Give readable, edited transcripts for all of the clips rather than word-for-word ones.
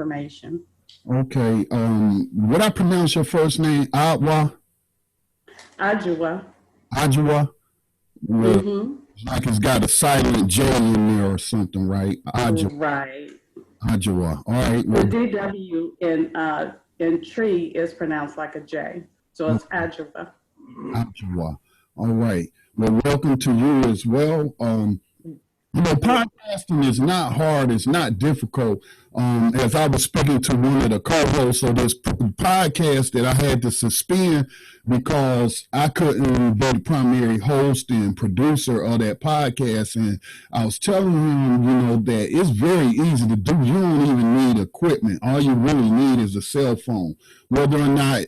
information. Okay. Would I pronounce your first name Adwa? Ajua. Adwa? Well, Mm-hmm. like it's got a silent J in there or something, right? Adwa. Right. Adwa. All right. The Well, DW in tree is pronounced like a J. So it's Ajua. Adwa. All right. Well, welcome to you as well. Podcasting is not hard. It's not difficult. As I was speaking to one of the co-hosts of this podcast that I had to suspend because I couldn't be the primary host and producer of that podcast. And I was telling him, that it's very easy to do. You don't even need equipment. All you really need is a cell phone. Whether or not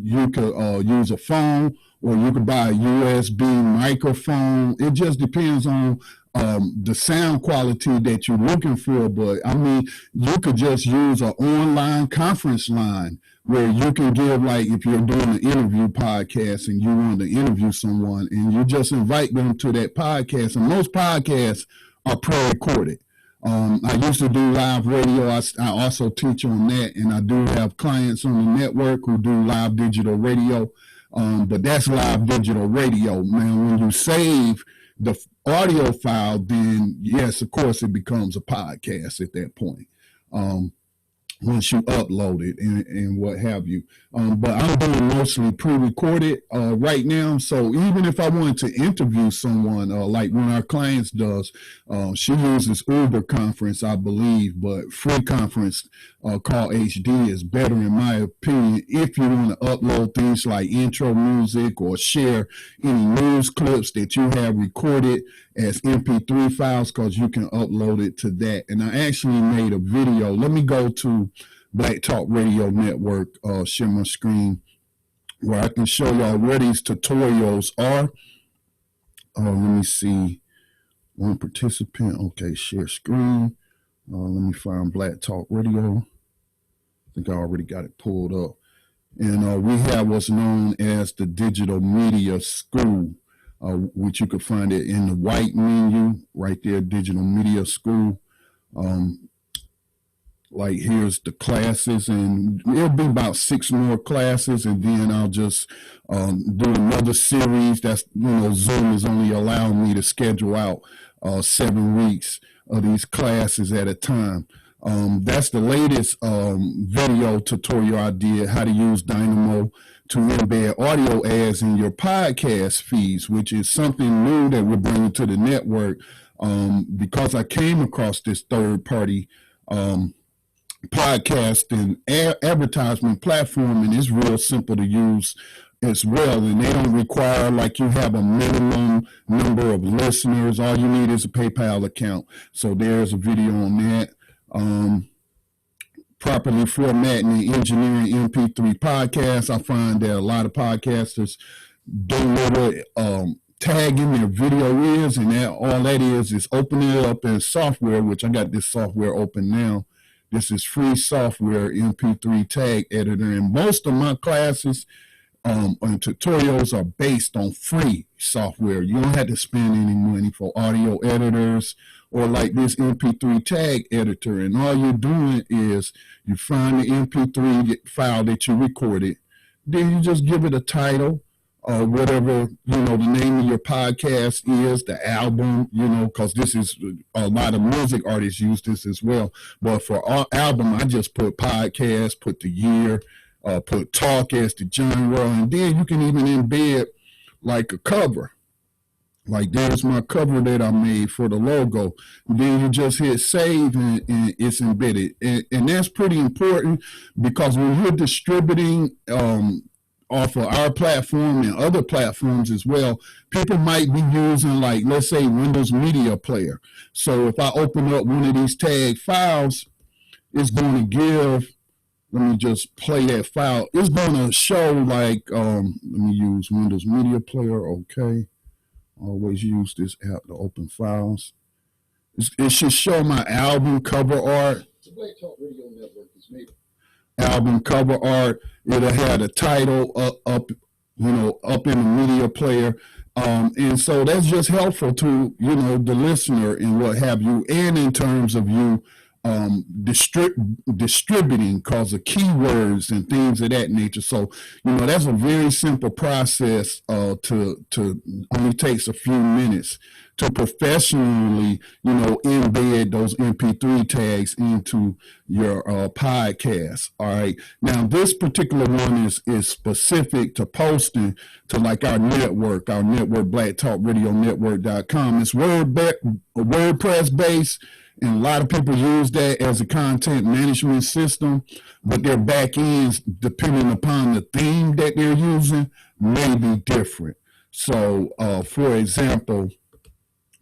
you could use a phone or you could buy a USB microphone. It just depends on the sound quality that you're looking for. But I mean, you could just use an online conference line where you can give, like, if you're doing an interview podcast and you want to interview someone and you just invite them to that podcast. And most podcasts are pre-recorded. I used to do live radio. I also teach on that, and I do have clients on the network who do live digital radio. But that's live digital radio, man. When you save the audio file, then yes, of course, it becomes a podcast at that point. Once you upload it and what have you. But I'm doing mostly pre-recorded right now. So even if I wanted to interview someone, like one of our clients does, she uses Uber Conference, I believe, but free conference called HD is better in my opinion if you want to upload things like intro music or share any news clips that you have recorded as MP3 files, because you can upload it to that. And I actually made a video. Let me go to Black Talk Radio Network, share my screen, where I can show y'all where these tutorials are. Let me see. One participant. Okay, share screen. Let me find Black Talk Radio. I think I already got it pulled up. And we have what's known as the Digital Media School, which you can find it in the white menu right there, Digital Media School. Like here's the classes, and it'll be about 6 more classes, and then I'll just do another series. That's, Zoom is only allowing me to schedule out 7 weeks of these classes at a time. That's the latest video tutorial I did, how to use Dynamo to embed audio ads in your podcast feeds, which is something new that we're bringing to the network, because I came across this third-party podcast and advertisement platform, and it's real simple to use as well, and they don't require like you have a minimum number of listeners. All you need is a PayPal account. So there's a video on that. Properly formatting and engineering MP3 podcasts. I find that a lot of podcasters don't know what tagging their video is, and that all that is opening it up in software, which I got this software open now. This is free software, Mp3 Tag Editor, and most of my classes and tutorials are based on free software. You don't have to spend any money for audio editors or like this Mp3 Tag Editor. And all you're doing is you find the Mp3 file that you recorded, then you just give it a title, whatever, the name of your podcast is, the album, because this is a lot of music artists use this as well. But for our album, I just put podcast, put the year, put talk as the genre, and then you can even embed like a cover. Like there's my cover that I made for the logo. And then you just hit save and it's embedded. And that's pretty important, because when you're distributing off of our platform and other platforms as well, people might be using, like, let's say Windows Media Player. So if I open up one of these tag files, it's going to give, let me just play that file. It's going to show like, let me use Windows Media Player. Okay. Always use this app to open files. It should show my album cover art. The Black Talk Radio Network is made. Album cover art. It'll have the title up in the media player. And so that's just helpful to, the listener and what have you. And in terms of you distributing because of keywords and things of that nature. So, that's a very simple process to only takes a few minutes to professionally, embed those MP3 tags into your podcast. All right. Now, this particular one is specific to posting to like our network, BlackTalkRadioNetwork.com. It's WordPress based. And a lot of people use that as a content management system, but their back ends, depending upon the theme that they're using, may be different. So, for example,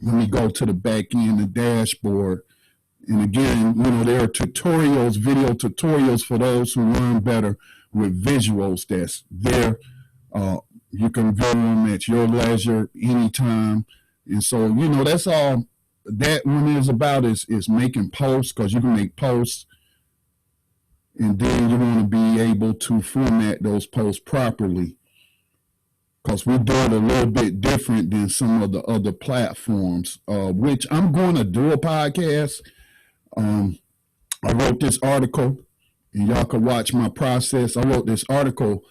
let me go to the back end, the dashboard. And again, there are tutorials, video tutorials for those who learn better with visuals that's there. You can view them at your leisure anytime. And so, that's all that one is about is making posts, because you can make posts and then you want to be able to format those posts properly, because we do it a little bit different than some of the other platforms, which I'm going to do a podcast. I wrote this article and y'all can watch my process. I wrote this article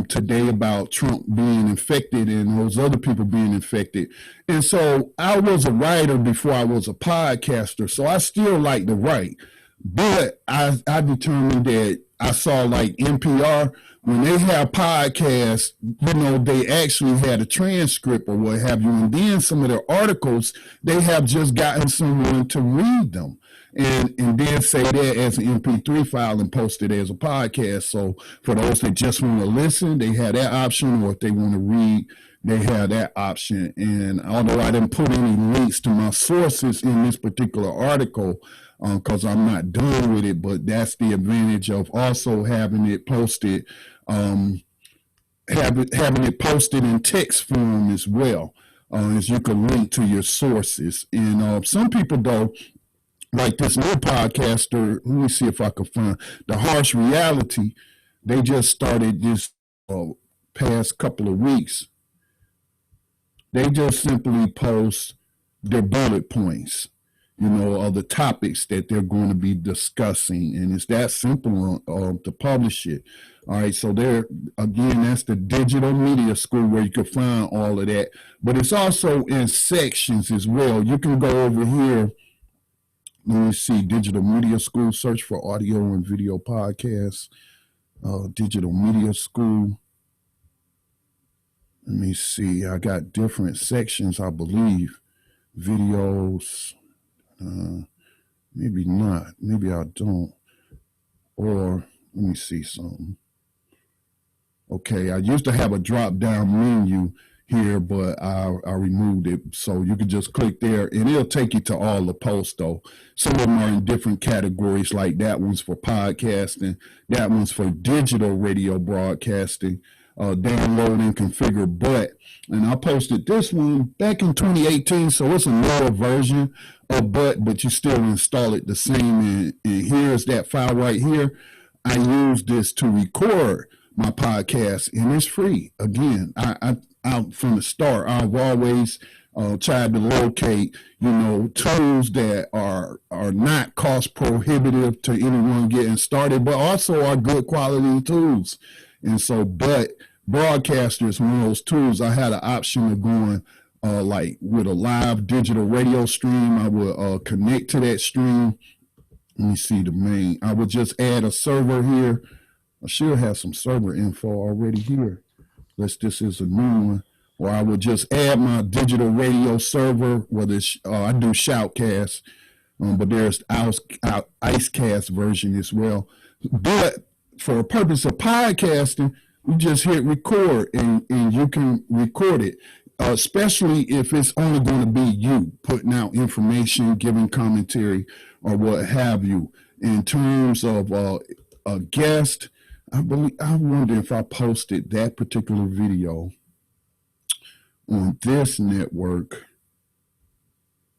today about Trump being infected and those other people being infected. And so I was a writer before I was a podcaster, so I still like to write. But I determined that I saw like NPR, when they have podcasts, they actually had a transcript or what have you. And then some of their articles, they have just gotten someone to read them. And then say that as an MP3 file and post it as a podcast. So for those that just want to listen, they have that option, or if they want to read, they have that option. And although I didn't put any links to my sources in this particular article, because I'm not done with it, but that's the advantage of also having it posted, having it posted in text form as well, as you can link to your sources. And some people, though, like this new podcaster, let me see if I can find The Harsh Reality. They just started this past couple of weeks. They just simply post their bullet points, of the topics that they're going to be discussing. And it's that simple to publish it. All right. So that's the Digital Media School, where you can find all of that. But it's also in sections as well. You can go over here. Let me see, Digital Media School, search for audio and video podcasts, Digital Media School. Let me see, I got different sections, I believe. Videos, maybe not, maybe I don't. Or, let me see something. Okay, I used to have a drop-down menu here, but I removed it. So you can just click there and it'll take you to all the posts, though. Some of them are in different categories, like that one's for podcasting, that one's for digital radio broadcasting, download and configure BUT. And I posted this one back in 2018, so it's a newer version of BUT, but you still install it the same. And here's that file right here. I use this to record my podcast, and it's free. Again, I from the start, I've always tried to locate, tools that are not cost prohibitive to anyone getting started, but also are good quality tools. And so, but Broadcaster is one of those tools. I had an option of going like with a live digital radio stream. I would connect to that stream. Let me see the main. I would just add a server here. I should have some server info already here. This is a new one. Or I would just add my digital radio server, whether it's, I do Shoutcast, but there's Icecast version as well. But for a purpose of podcasting, you just hit record and you can record it, especially if it's only going to be you putting out information, giving commentary, or what have you. In terms of a guest, I wonder if I posted that particular video on this network,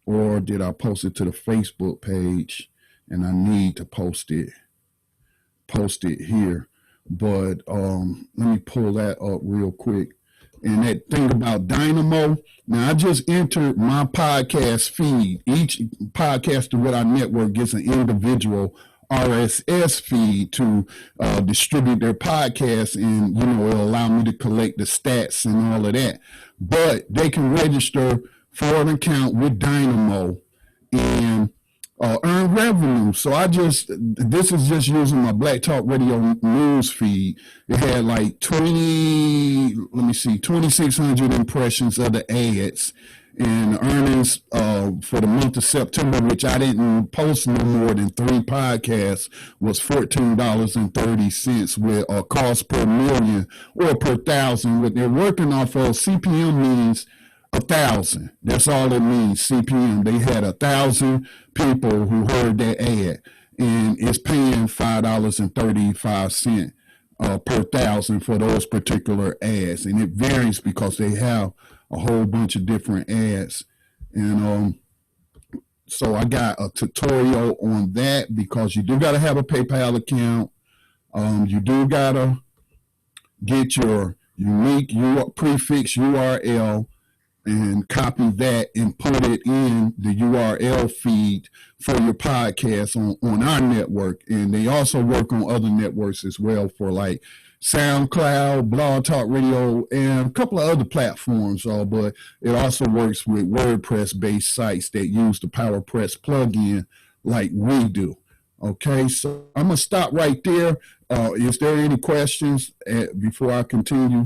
or did I post it to the Facebook page and I need to post it here. But let me pull that up real quick And that thing about Dynamo, now I just entered my podcast feed. Each podcaster with our network gets an individual RSS feed to distribute their podcasts, and it'll allow me to collect the stats and all of that. But they can register for an account with Dynamo and earn revenue. So this is just using my Black Talk Radio news feed. It had like 2,600 impressions of the ads, and the earnings for the month of September, which I didn't post no more than 3 podcasts, was $14.30 with a cost per million or per thousand. What they're working off of, CPM means 1,000. That's all it means, CPM. They had 1,000 people who heard that ad, and it's paying $5.35 per thousand for those particular ads. And it varies because they have a whole bunch of different ads. And so I got a tutorial on that, because you do got to have a PayPal account. You do got to get your unique prefix URL and copy that and put it in the URL feed for your podcast on our network. And they also work on other networks as well, for like SoundCloud, Blog Talk Radio, and a couple of other platforms. But it also works with WordPress-based sites that use the PowerPress plugin like we do. Okay, so I'm going to stop right there. Is there any questions before I continue?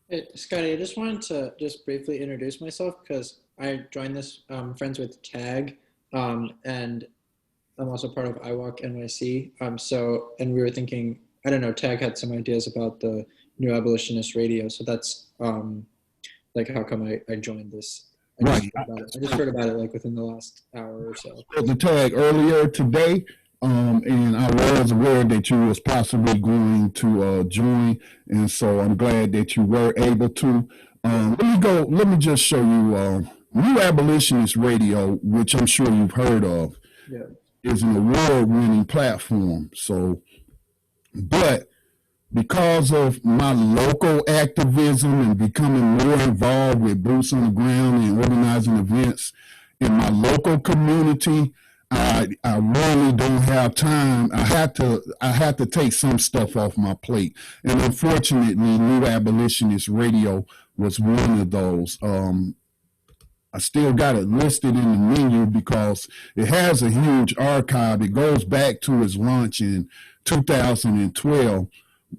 Hey, Scotty, I just wanted to just briefly introduce myself, because I joined this friends with Tag, and I'm also part of iWalk NYC. And we were thinking, I don't know, Tag had some ideas about the New Abolitionist Radio, so that's like how come I joined this. I just heard about it like within the last hour or so. The Tag earlier today. And I was aware that you was possibly going to join, and so I'm glad that you were able to. Let me just show you New Abolitionist Radio, which I'm sure you've heard of. Yeah. Is an award-winning platform. So, but because of my local activism and becoming more involved with boots on the ground and organizing events in my local community, I really don't have time. I had to take some stuff off my plate, and unfortunately, New Abolitionist Radio was one of those. I still got it listed in the menu because it has a huge archive. It goes back to its launch in 2012,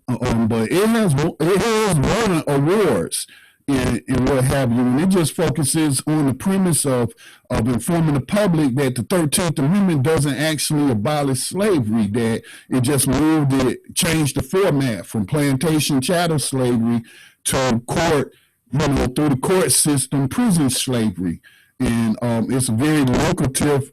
but it has won awards and what have you. And it just focuses on the premise of informing the public that the 13th Amendment doesn't actually abolish slavery, that it just changed the format from plantation chattel slavery to court, through the court system, prison slavery. And it's a very lucrative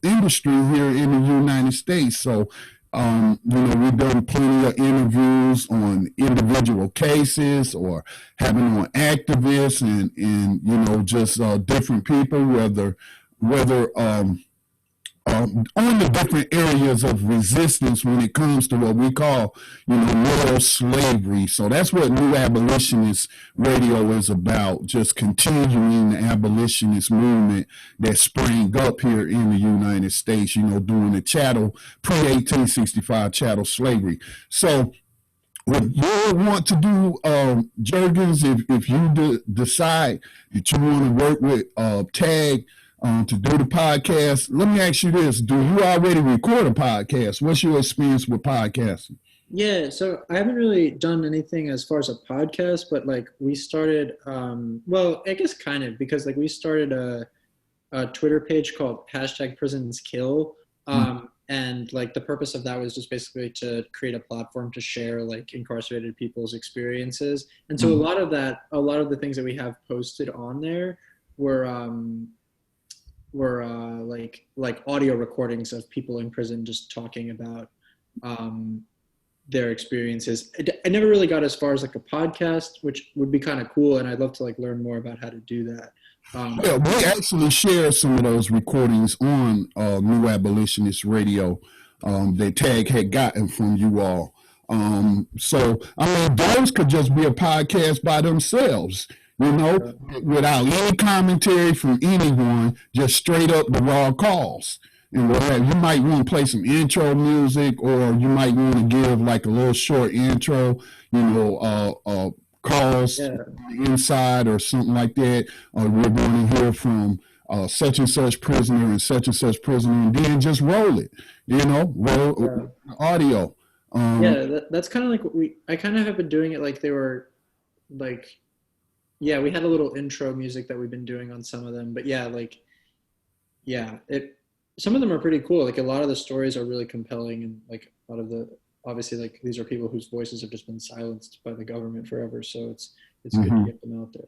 industry here in the United States. So, we've done plenty of interviews on individual cases, or having on activists and just different people, whether on the different areas of resistance when it comes to what we call, moral slavery. So that's what New Abolitionist Radio is about, just continuing the abolitionist movement that sprang up here in the United States, during the pre-1865 chattel slavery. So what you want to do, Jurgens, if you decide that you want to work with Tag, to do the podcast, let me ask you this. Do you already record a podcast? What's your experience with podcasting? Yeah, so I haven't really done anything as far as a podcast, but like we started, well, I guess kind of, because like we started a Twitter page called #PrisonsKill. And like the purpose of that was just basically to create a platform to share like incarcerated people's experiences. And so a lot of the things that we have posted on there were like audio recordings of people in prison just talking about their experiences. I never really got as far as like a podcast, which would be kind of cool, and I'd love to like learn more about how to do that. Yeah, we actually share some of those recordings on New Abolitionist Radio that Tag had gotten from you all. So I mean, those could just be a podcast by themselves, you know, without any commentary from anyone, just straight up the raw calls. And what have you might want to play some intro music, or you might want to give like a little short intro, you know, calls inside or something like that. We're going to hear from such and such prisoner and such prisoner, and then just roll it, you know, roll audio. That's kind of like what I kind of have been doing it like they were like, yeah, we had a little intro music that we've been doing on some of them, but some of them are pretty cool. Like a lot of the stories are really compelling, and like a lot of the, obviously like these are people whose voices have just been silenced by the government forever. So it's good to get them out there.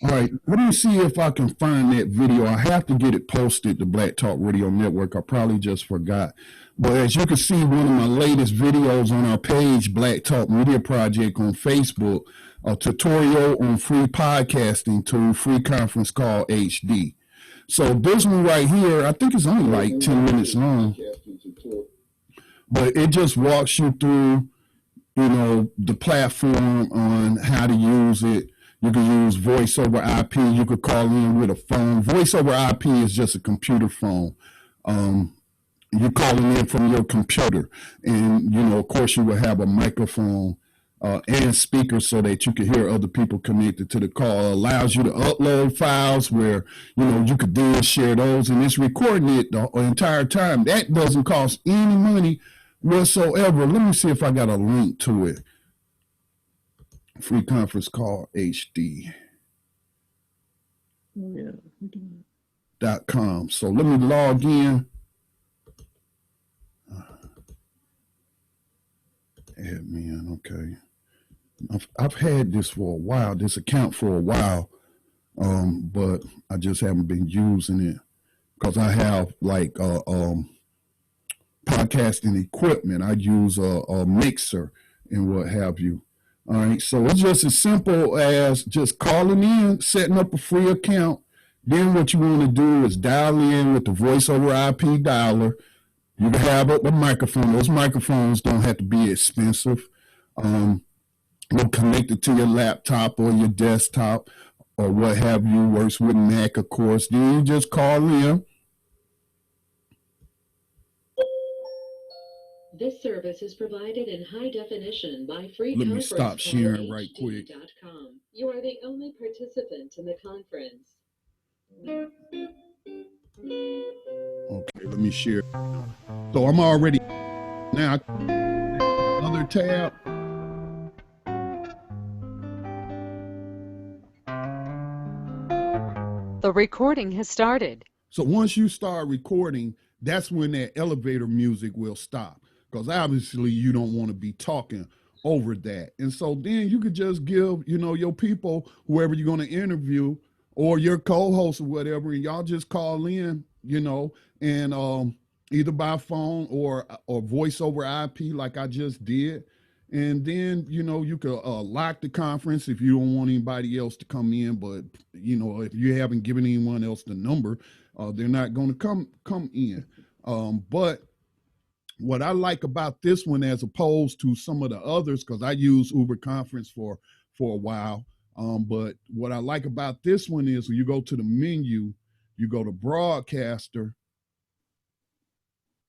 All right, let me see if I can find that video. I have to get it posted to Black Talk Radio Network. I probably just forgot. But as you can see, one of my latest videos on our page, Black Talk Media Project on Facebook, a tutorial on free podcasting tool, free conference call HD. So this one right here, I think it's only like 10 minutes long. But it just walks you through, you know, the platform on how to use it. You can use voice over IP. You could call in with a phone. Voice over IP is just a computer phone. You're calling in from your computer. And, you know, of course, you will have a microphone and speaker so that you can hear other people connected to the call. It allows you to upload files where, you know, you could then share those. And it's recording it the entire time. That doesn't cost any money whatsoever. Let me see if I got a link to it. Free conference call HD. .com. So let me log in. Admin, okay. I've had this for a while, this account for a while, but I just haven't been using it because I have like podcasting equipment. I use a mixer and what have you. All right, so it's just as simple as just calling in, setting up a free account. Then what you want to do is dial in with the voice over IP dialer. You can have a microphone. Those microphones don't have to be expensive. They're connected to your laptop or your desktop or what have you. Works with Mac, of course. Then you just call in. This service is provided in high definition by free Let me stop sharing right quick. You are the only participant in the conference. Okay, let me share. So I'm already now. Another tab. The recording has started. So once you start recording, that's when that elevator music will stop. Because obviously you don't want to be talking over that. And so then you could just give, you know, your people, whoever you're going to interview or your co-host or whatever, and y'all just call in, you know, and either by phone or voice over IP like I just did. And then, you know, you could lock the conference if you don't want anybody else to come in. But, you know, if you haven't given anyone else the number, they're not going to come in. But what I like about this one as opposed to some of the others, because I use Uber Conference for a while, but what I like about this one is when you go to the menu, you go to Broadcaster,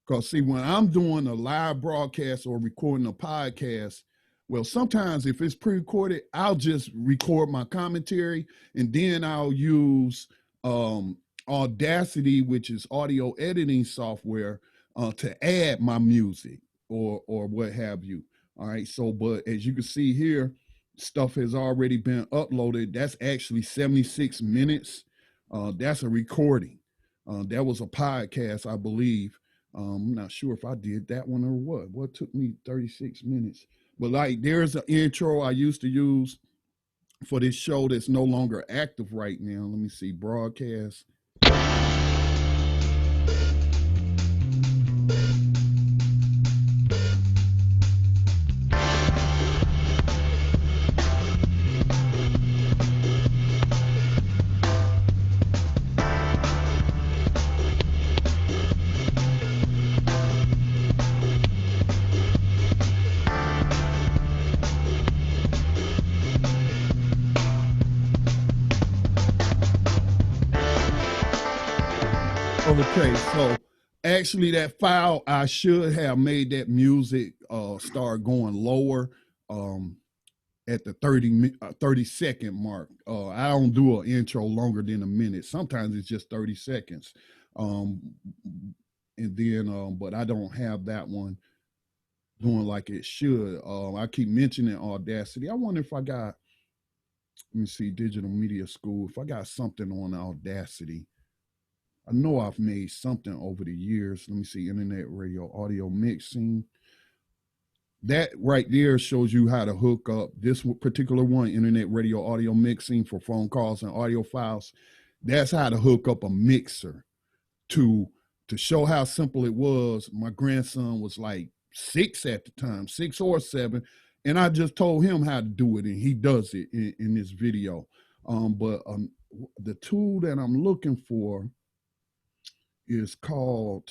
because see, when I'm doing a live broadcast or recording a podcast, well, sometimes if it's pre-recorded, I'll just record my commentary and then I'll use Audacity, which is audio editing software, to add my music or what have you. All right. So, but as you can see here, stuff has already been uploaded. That's actually 76 minutes. That's a recording. That was a podcast, I believe. I'm not sure if I did that one or what. What took me 36 minutes? But like, there's an intro I used to use for this show that's no longer active right now. Let me see, broadcast. Okay, so actually that file, I should have made that music start going lower at the 30-second mark. I don't do an intro longer than a minute. Sometimes it's just 30 seconds. Um, and then, but I don't have that one doing like it should. I keep mentioning Audacity. I wonder if I got, let me see, Digital Media School, if I got something on Audacity. I know I've made something over the years. Let me see, internet radio audio mixing. That right there shows you how to hook up this particular one, internet radio audio mixing for phone calls and audio files. That's how to hook up a mixer to show how simple it was. My grandson was like 6 at the time, 6 or 7. And I just told him how to do it, and he does it in this video. But the tool that I'm looking for is called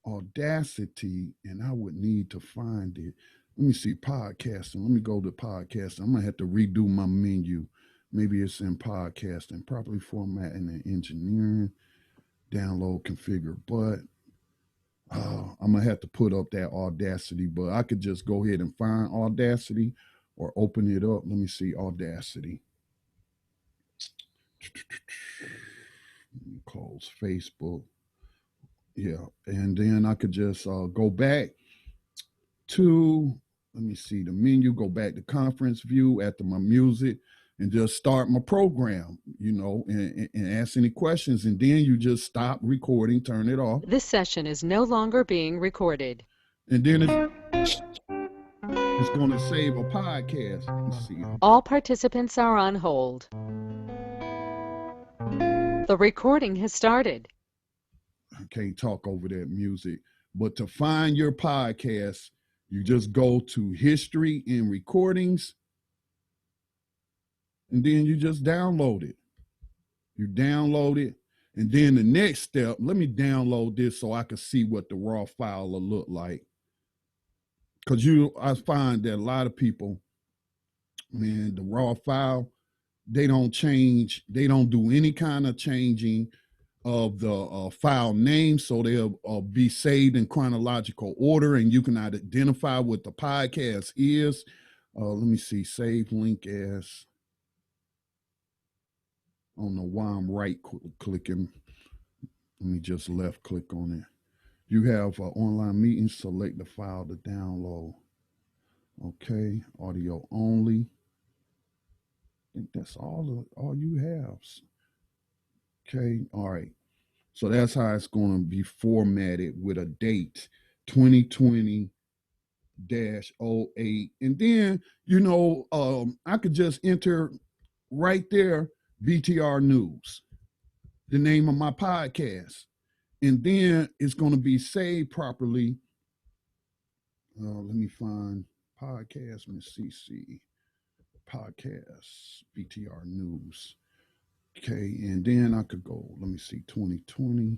Audacity, and I would need to find it. Let me see, podcasting. Let me go to podcasting. I'm gonna have to redo my menu. Maybe it's in podcasting, properly formatting and engineering, download, configure. But I'm gonna have to put up that Audacity. But I could just go ahead and find Audacity or open it up. Let me see, Audacity. Close Facebook. Yeah, and then I could just go back to, let me see, the menu, go back to conference view after my music, and just start my program, you know, and ask any questions. And then you just stop recording, turn it off. This session is no longer being recorded. And then it's going to save a podcast. Let's see. All participants are on hold. The recording has started. I can't talk over that music. But to find your podcast, you just go to history and recordings, and then you just download it. You download it, and then the next step, let me download this so I can see what the raw file will look like. Because I find that a lot of people, man, the raw file, they don't change, they don't do any kind of changing of the file name, so they'll be saved in chronological order, and you can identify what the podcast is. Let me see, save link as, I don't know why I'm right-clicking. Let me just left-click on it. You have online meetings, select the file to download. Okay, audio only. I think that's all you have. Okay, all right. So that's how it's going to be formatted with a date, 2020-08. And then, you know, I could just enter right there, BTR News, the name of my podcast. And then it's going to be saved properly. Let me find podcast, Miss CC, podcast, BTR News. Okay, and then I could go, let me see, 2020.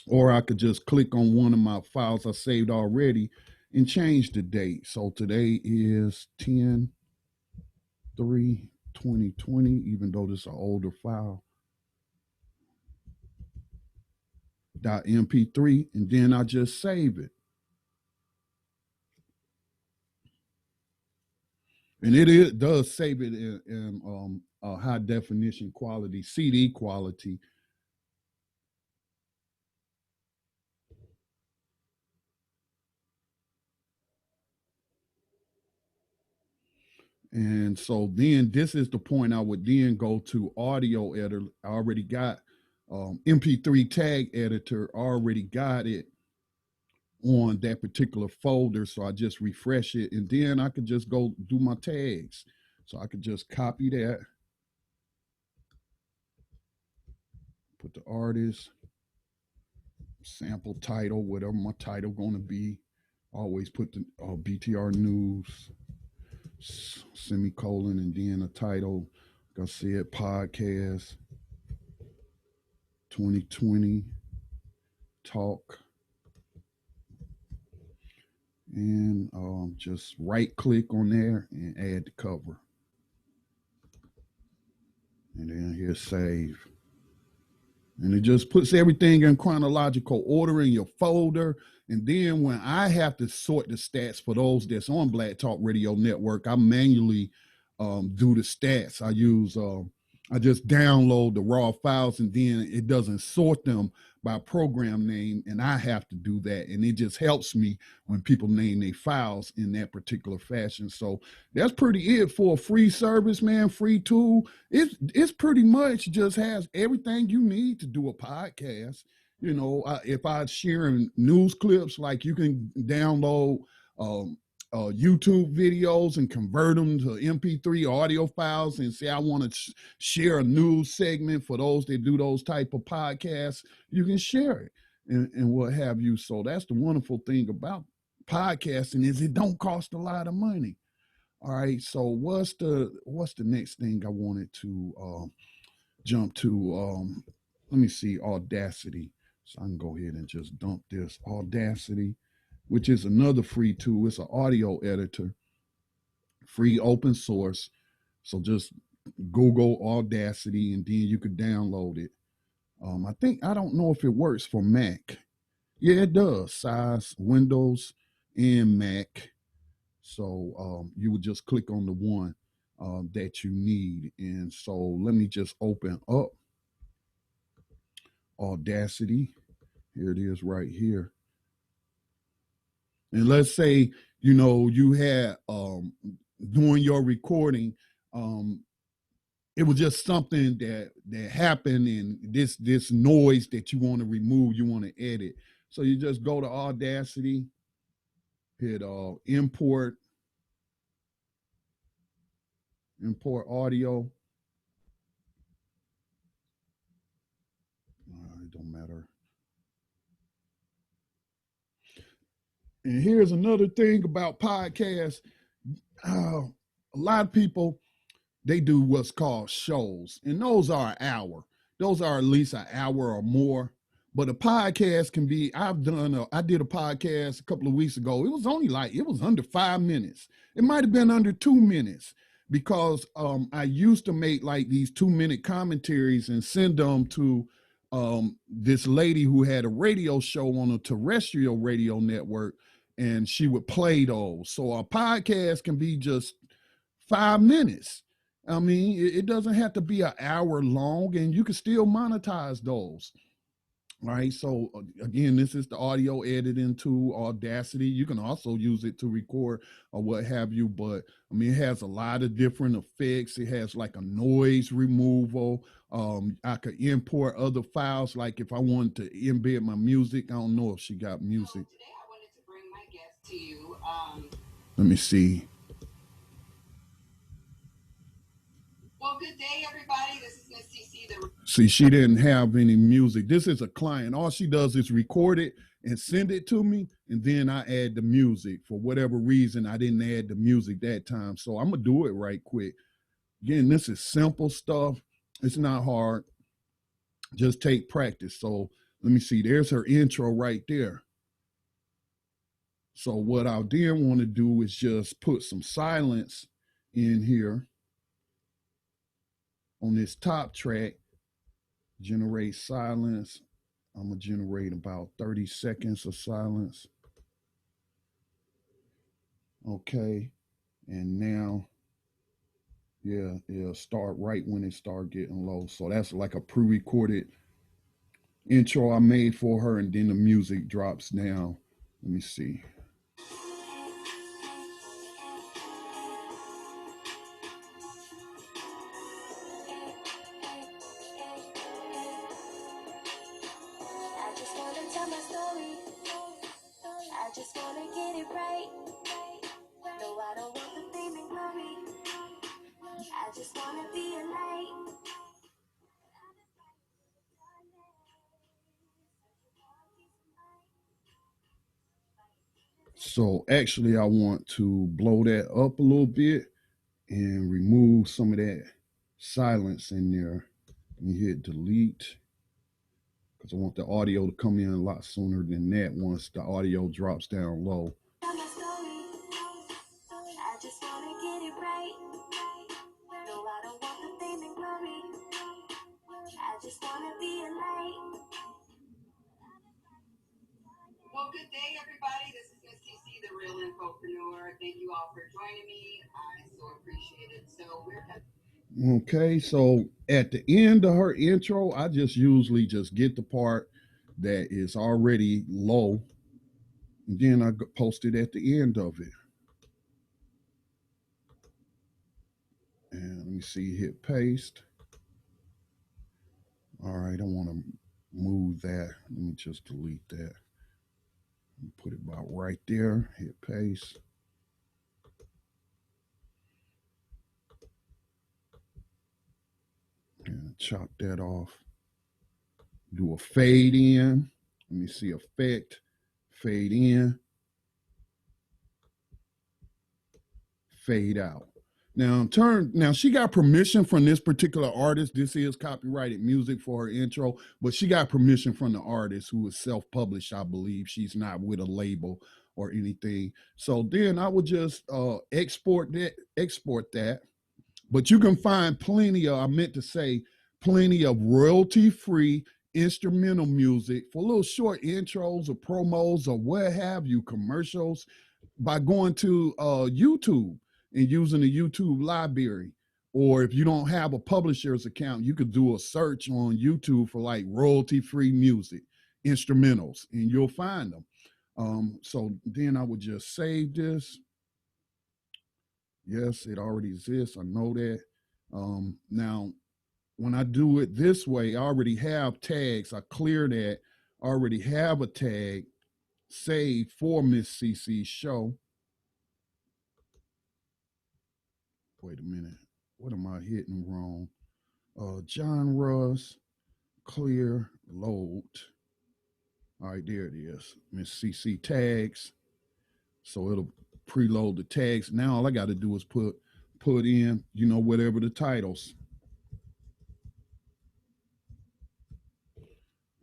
Or I could just click on one of my files I saved already and change the date. So today is 10/3/2020, even though this is an older file. .mp3, and then I just save it. And it does save it in high definition quality, CD quality. And so then this is the point I would then go to audio editor. I already got Mp3 Tag Editor, already got it on that particular folder. So I just refresh it, and then I could just go do my tags. So I could just copy that, put the artist, sample title, whatever my title going to be. Always put the BTR News, semicolon, and then a title. Like I said, podcast 2020 talk. And just right click on there and add the cover. And then here, save. And it just puts everything in chronological order in your folder. And then when I have to sort the stats for those that's on Black Talk Radio Network, I manually do the stats. I just download the raw files, and then it doesn't sort them by program name, and I have to do that. And it just helps me when people name their files in that particular fashion. So that's pretty it for a free service, man, free tool. It's pretty much just has everything you need to do a podcast. You know, if I'm sharing news clips, like you can download YouTube videos and convert them to MP3 audio files and say, I want to share a news segment for those that do those type of podcasts, you can share it and what have you. So that's the wonderful thing about podcasting is it don't cost a lot of money. All right. So what's the next thing I wanted to jump to? Let me see, Audacity. So I can go ahead and just dump this Audacity, which is another free tool. It's an audio editor, free open source. So just Google Audacity and then you could download it. I don't know if it works for Mac. Yeah, it does. Size, Windows, and Mac. So you would just click on the one that you need. And so let me just open up Audacity. Here it is right here. And let's say, you know, you had during your recording, it was just something that happened, and this noise that you want to remove, you want to edit. So you just go to Audacity, hit import audio. It don't matter. And here's another thing about podcasts. A lot of people, they do what's called shows, and those are an hour. Those are at least an hour or more. But a podcast can be, I did a podcast a couple of weeks ago. It was under 5 minutes. It might have been under 2 minutes because I used to make like these 2-minute commentaries and send them to this lady who had a radio show on a terrestrial radio network, and she would play those. So a podcast can be just 5 minutes. I mean, it doesn't have to be an hour long, and you can still monetize those. All right. So again, this is the audio editing tool, Audacity. You can also use it to record or what have you. But I mean, it has a lot of different effects. It has like a noise removal. I could import other files. Like if I wanted to embed my music, I don't know if she got music. Today I wanted to bring my guest to you. Let me see. Well, good day, everybody. This is Miss CC. See, she didn't have any music. This is a client. All she does is record it and send it to me, and then I add the music. For whatever reason, I didn't add the music that time, so I'm going to do it right quick. Again, this is simple stuff. It's not hard. Just take practice. So let me see. There's her intro right there. So what I then want to do is just put some silence in here on this top track. Generate silence. I'm going to generate about 30 seconds of silence. Okay. And now, yeah, it'll start right when it start getting low. So that's like a pre-recorded intro I made for her, and then the music drops down. Let me see. So actually I want to blow that up a little bit and remove some of that silence in there. Let me hit delete because I want the audio to come in a lot sooner than that once the audio drops down low. good day, everybody. This is Miss TC, the Real Infopreneur. Thank you all for joining me. I so appreciate it. So Okay, so at the end of her intro, I just usually just get the part that is already low, and then I post it at the end of it. And let me see, hit paste. All right, I want to move that. Let me just delete that. Put it about right there, hit paste. And chop that off. Do a fade in. Let me see, effect, fade in, fade out. Now she got permission from this particular artist. This is copyrighted music for her intro, but she got permission from the artist, who is self-published, I believe. She's not with a label or anything. So then I would just export that. But you can find plenty of royalty-free instrumental music for little short intros or promos or what have you, commercials, by going to YouTube and using the YouTube library. Or if you don't have a publisher's account, you could do a search on YouTube for like royalty-free music, instrumentals, and you'll find them. So then I would just save this. Yes, it already exists. I know that. Now, when I do it this way, I already have tags. I clear that. I already have a tag saved for Miss CC's show. Wait a minute. What am I hitting wrong? Genres, clear, load. All right, there it is. Miss CC tags. So it'll preload the tags. Now all I got to do is put in, whatever the titles.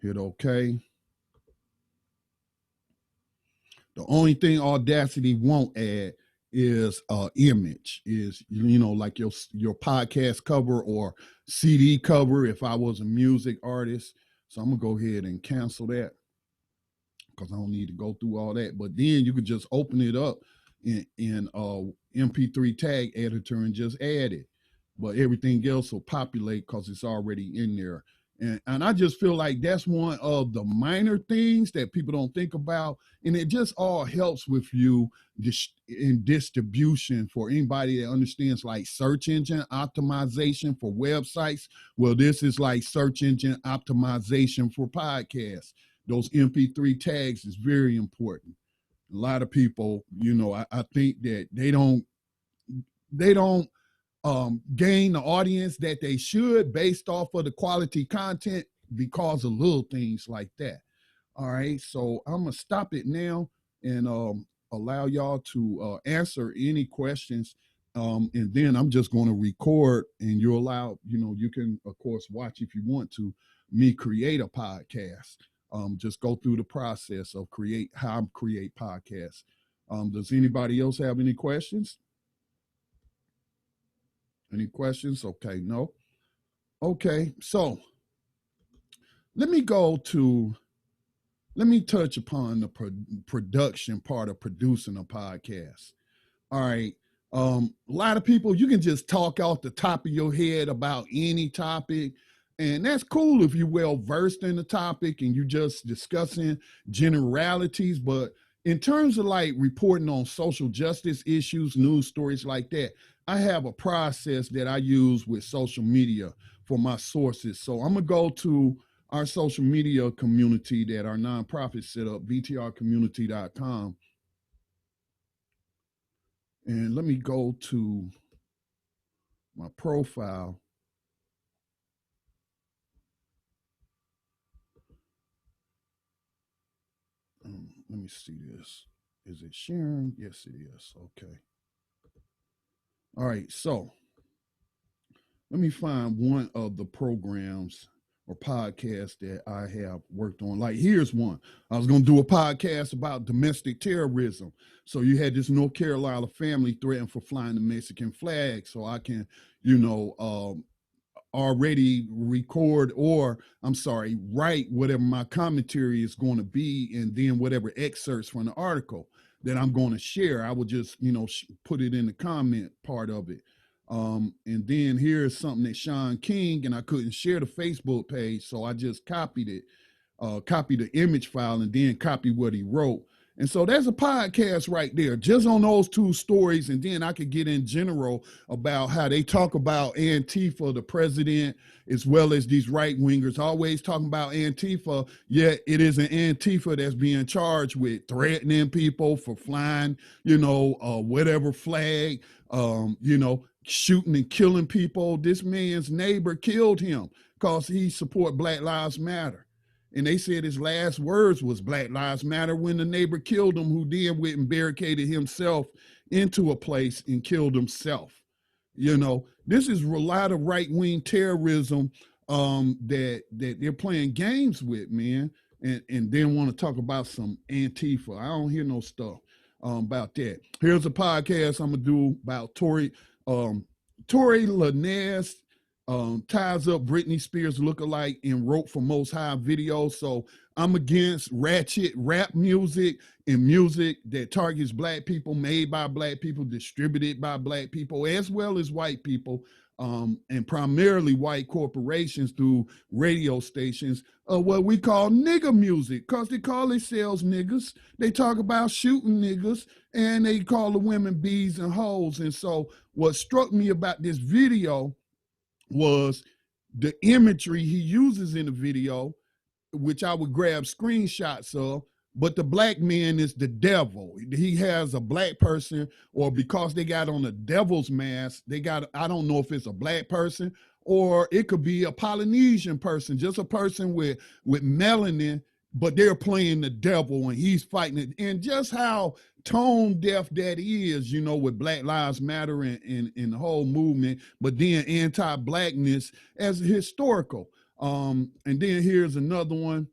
Hit OK. The only thing Audacity won't add is image, is like your podcast cover or CD cover if I was a music artist. So I'm gonna go ahead and cancel that because I don't need to go through all that. But then you could just open it up in Mp3 Tag Editor and just add it. But everything else will populate because it's already in there. And I just feel like that's one of the minor things that people don't think about. And it just all helps with you in distribution for anybody that understands like search engine optimization for websites. Well, this is like search engine optimization for podcasts. Those MP3 tags is very important. A lot of people, I think that they don't gain the audience that they should based off of the quality content because of little things like that. All right, so I'm gonna stop it now and allow y'all to answer any questions, and then I'm just going to record, and you're allowed, you can of course watch if you want to me create a podcast. Just go through the process of how I create podcasts. Does anybody else have any questions? Any questions? Okay, no. Okay, so let me touch upon the production part of producing a podcast. All right. A lot of people, you can just talk off the top of your head about any topic, and that's cool if you're well versed in the topic and you're just discussing generalities. But in terms of like reporting on social justice issues, news stories like that, I have a process that I use with social media for my sources. So I'm gonna go to our social media community that our nonprofit set up, btrcommunity.com. And let me go to my profile. Let me see this. Is it sharing? Yes, it is. Okay. All right, so let me find one of the programs or podcasts that I have worked on. Like, here's one. I was going to do a podcast about domestic terrorism. So you had this North Carolina family threatened for flying the Mexican flag. So I can, already record, or I'm sorry, write whatever my commentary is going to be, and then whatever excerpts from the article that I'm going to share, I would just, put it in the comment part of it. And then here's something that Sean King, and I couldn't share the Facebook page, so I just copied it, copy the image file, and then copy what he wrote. And so there's a podcast right there just on those two stories. And then I could get in general about how they talk about Antifa, the president, as well as these right wingers always talking about Antifa, yet it is an Antifa that's being charged with threatening people for flying, whatever flag, shooting and killing people. This man's neighbor killed him because he support Black Lives Matter. And they said his last words was Black Lives Matter when the neighbor killed him, who then went and barricaded himself into a place and killed himself. This is a lot of right-wing terrorism that they're playing games with, man, and then want to talk about some Antifa. I don't hear no stuff about that. Here's a podcast I'm going to do about Tory Lanez. Ties up Britney Spears lookalike and wrote for Most High videos. So I'm against ratchet rap music and music that targets Black people, made by Black people, distributed by Black people, as well as white people, and primarily white corporations through radio stations, what we call nigger music, because they call themselves niggas. They talk about shooting niggas, and they call the women bees and hoes. And so what struck me about this video was the imagery he uses in the video, which I would grab screenshots of, but the black man is the devil. He has a black person, or because they got on a devil's mask, I don't know if it's a black person, or it could be a Polynesian person, just a person with melanin, but they're playing the devil and he's fighting it. And just how tone deaf that is, with Black Lives Matter and the whole movement, but then anti-blackness as historical. And then here's another one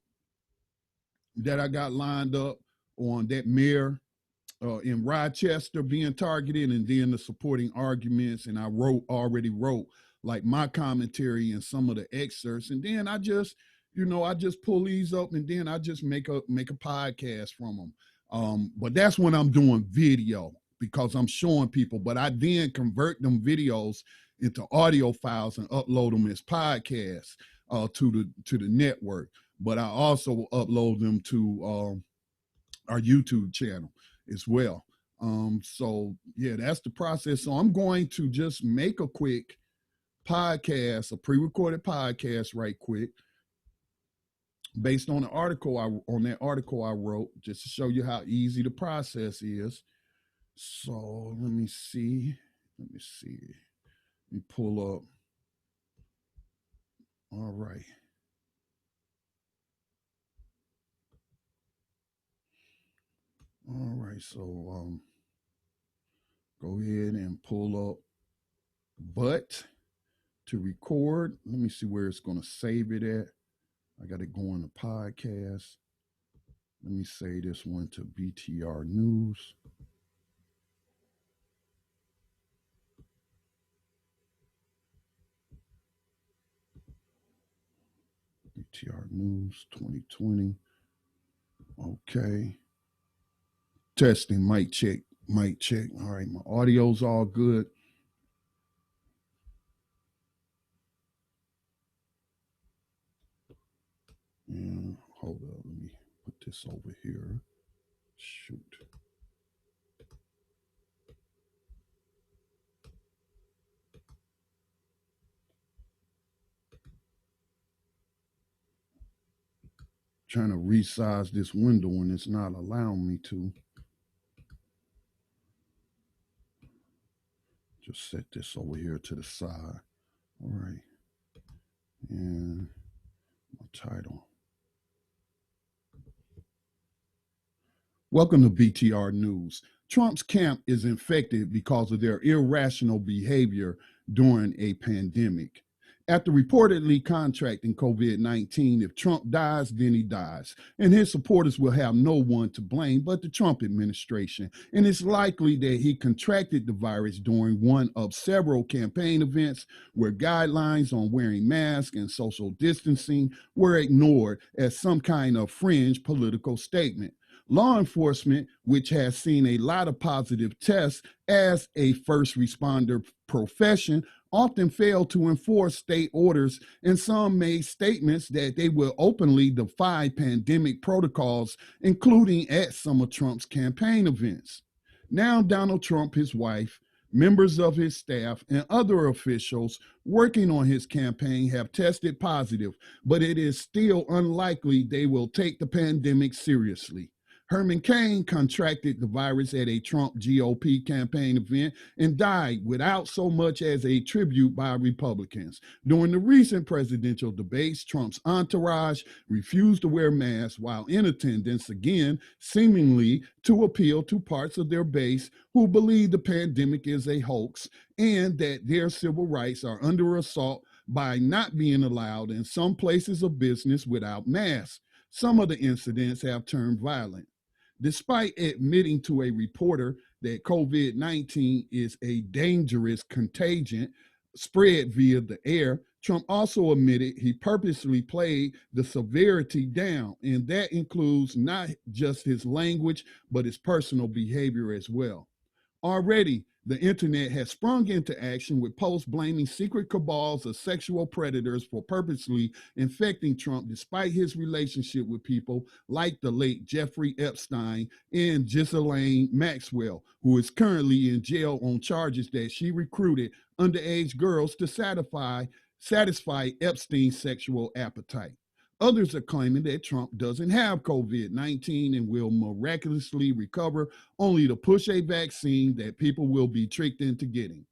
that I got lined up on that mayor in Rochester being targeted, and then the supporting arguments. And I already wrote like my commentary and some of the excerpts. And then I just pull these up, and then I just make a podcast from them. But that's when I'm doing video, because I'm showing people, but I then convert them videos into audio files and upload them as podcasts to the network. But I also upload them to our YouTube channel as well. So yeah, that's the process. So I'm going to just make a quick podcast, a pre-recorded podcast right quick, based on the article I wrote, just to show you how easy the process is. So let me see. Let me pull up. All right. All right, so go ahead and pull up but to record. Let me see where it's going to save it at. I got to go on the podcast. Let me say this one to BTR News. BTR News 2020. Okay. Testing, mic check. All right, my audio's all good. And hold up, let me put this over here. Shoot. Trying to resize this window and it's not allowing me to. Just set this over here to the side. All right. And my title. Welcome to BTR News. Trump's camp is infected because of their irrational behavior during a pandemic. after reportedly contracting COVID-19. If Trump dies, then he dies, and his supporters will have no one to blame but the Trump administration. And it's likely that he contracted the virus during one of several campaign events where guidelines on wearing masks and social distancing were ignored as some kind of fringe political statement. Law enforcement, which has seen a lot of positive tests as a first responder profession, often fail to enforce state orders, and some made statements that they will openly defy pandemic protocols, including at some of Trump's campaign events. Now, Donald Trump, his wife, members of his staff, and other officials working on his campaign have tested positive, but it is still unlikely they will take the pandemic seriously. Herman Cain contracted the virus at a Trump GOP campaign event and died without so much as a tribute by Republicans. During the recent presidential debates, Trump's entourage refused to wear masks while in attendance, again, seemingly to appeal to parts of their base who believe the pandemic is a hoax and that their civil rights are under assault by not being allowed in some places of business without masks. Some of the incidents have turned violent. Despite admitting to a reporter that COVID-19 is a dangerous contagion spread via the air, Trump also admitted he purposely played the severity down, and that includes not just his language, but his personal behavior as well. Already, the internet has sprung into action with posts blaming secret cabals of sexual predators for purposely infecting Trump despite his relationship with people like the late Jeffrey Epstein and Ghislaine Maxwell, who is currently in jail on charges that she recruited underage girls to satisfy Epstein's sexual appetite. Others are claiming that Trump doesn't have COVID-19 and will miraculously recover, only to push a vaccine that people will be tricked into getting.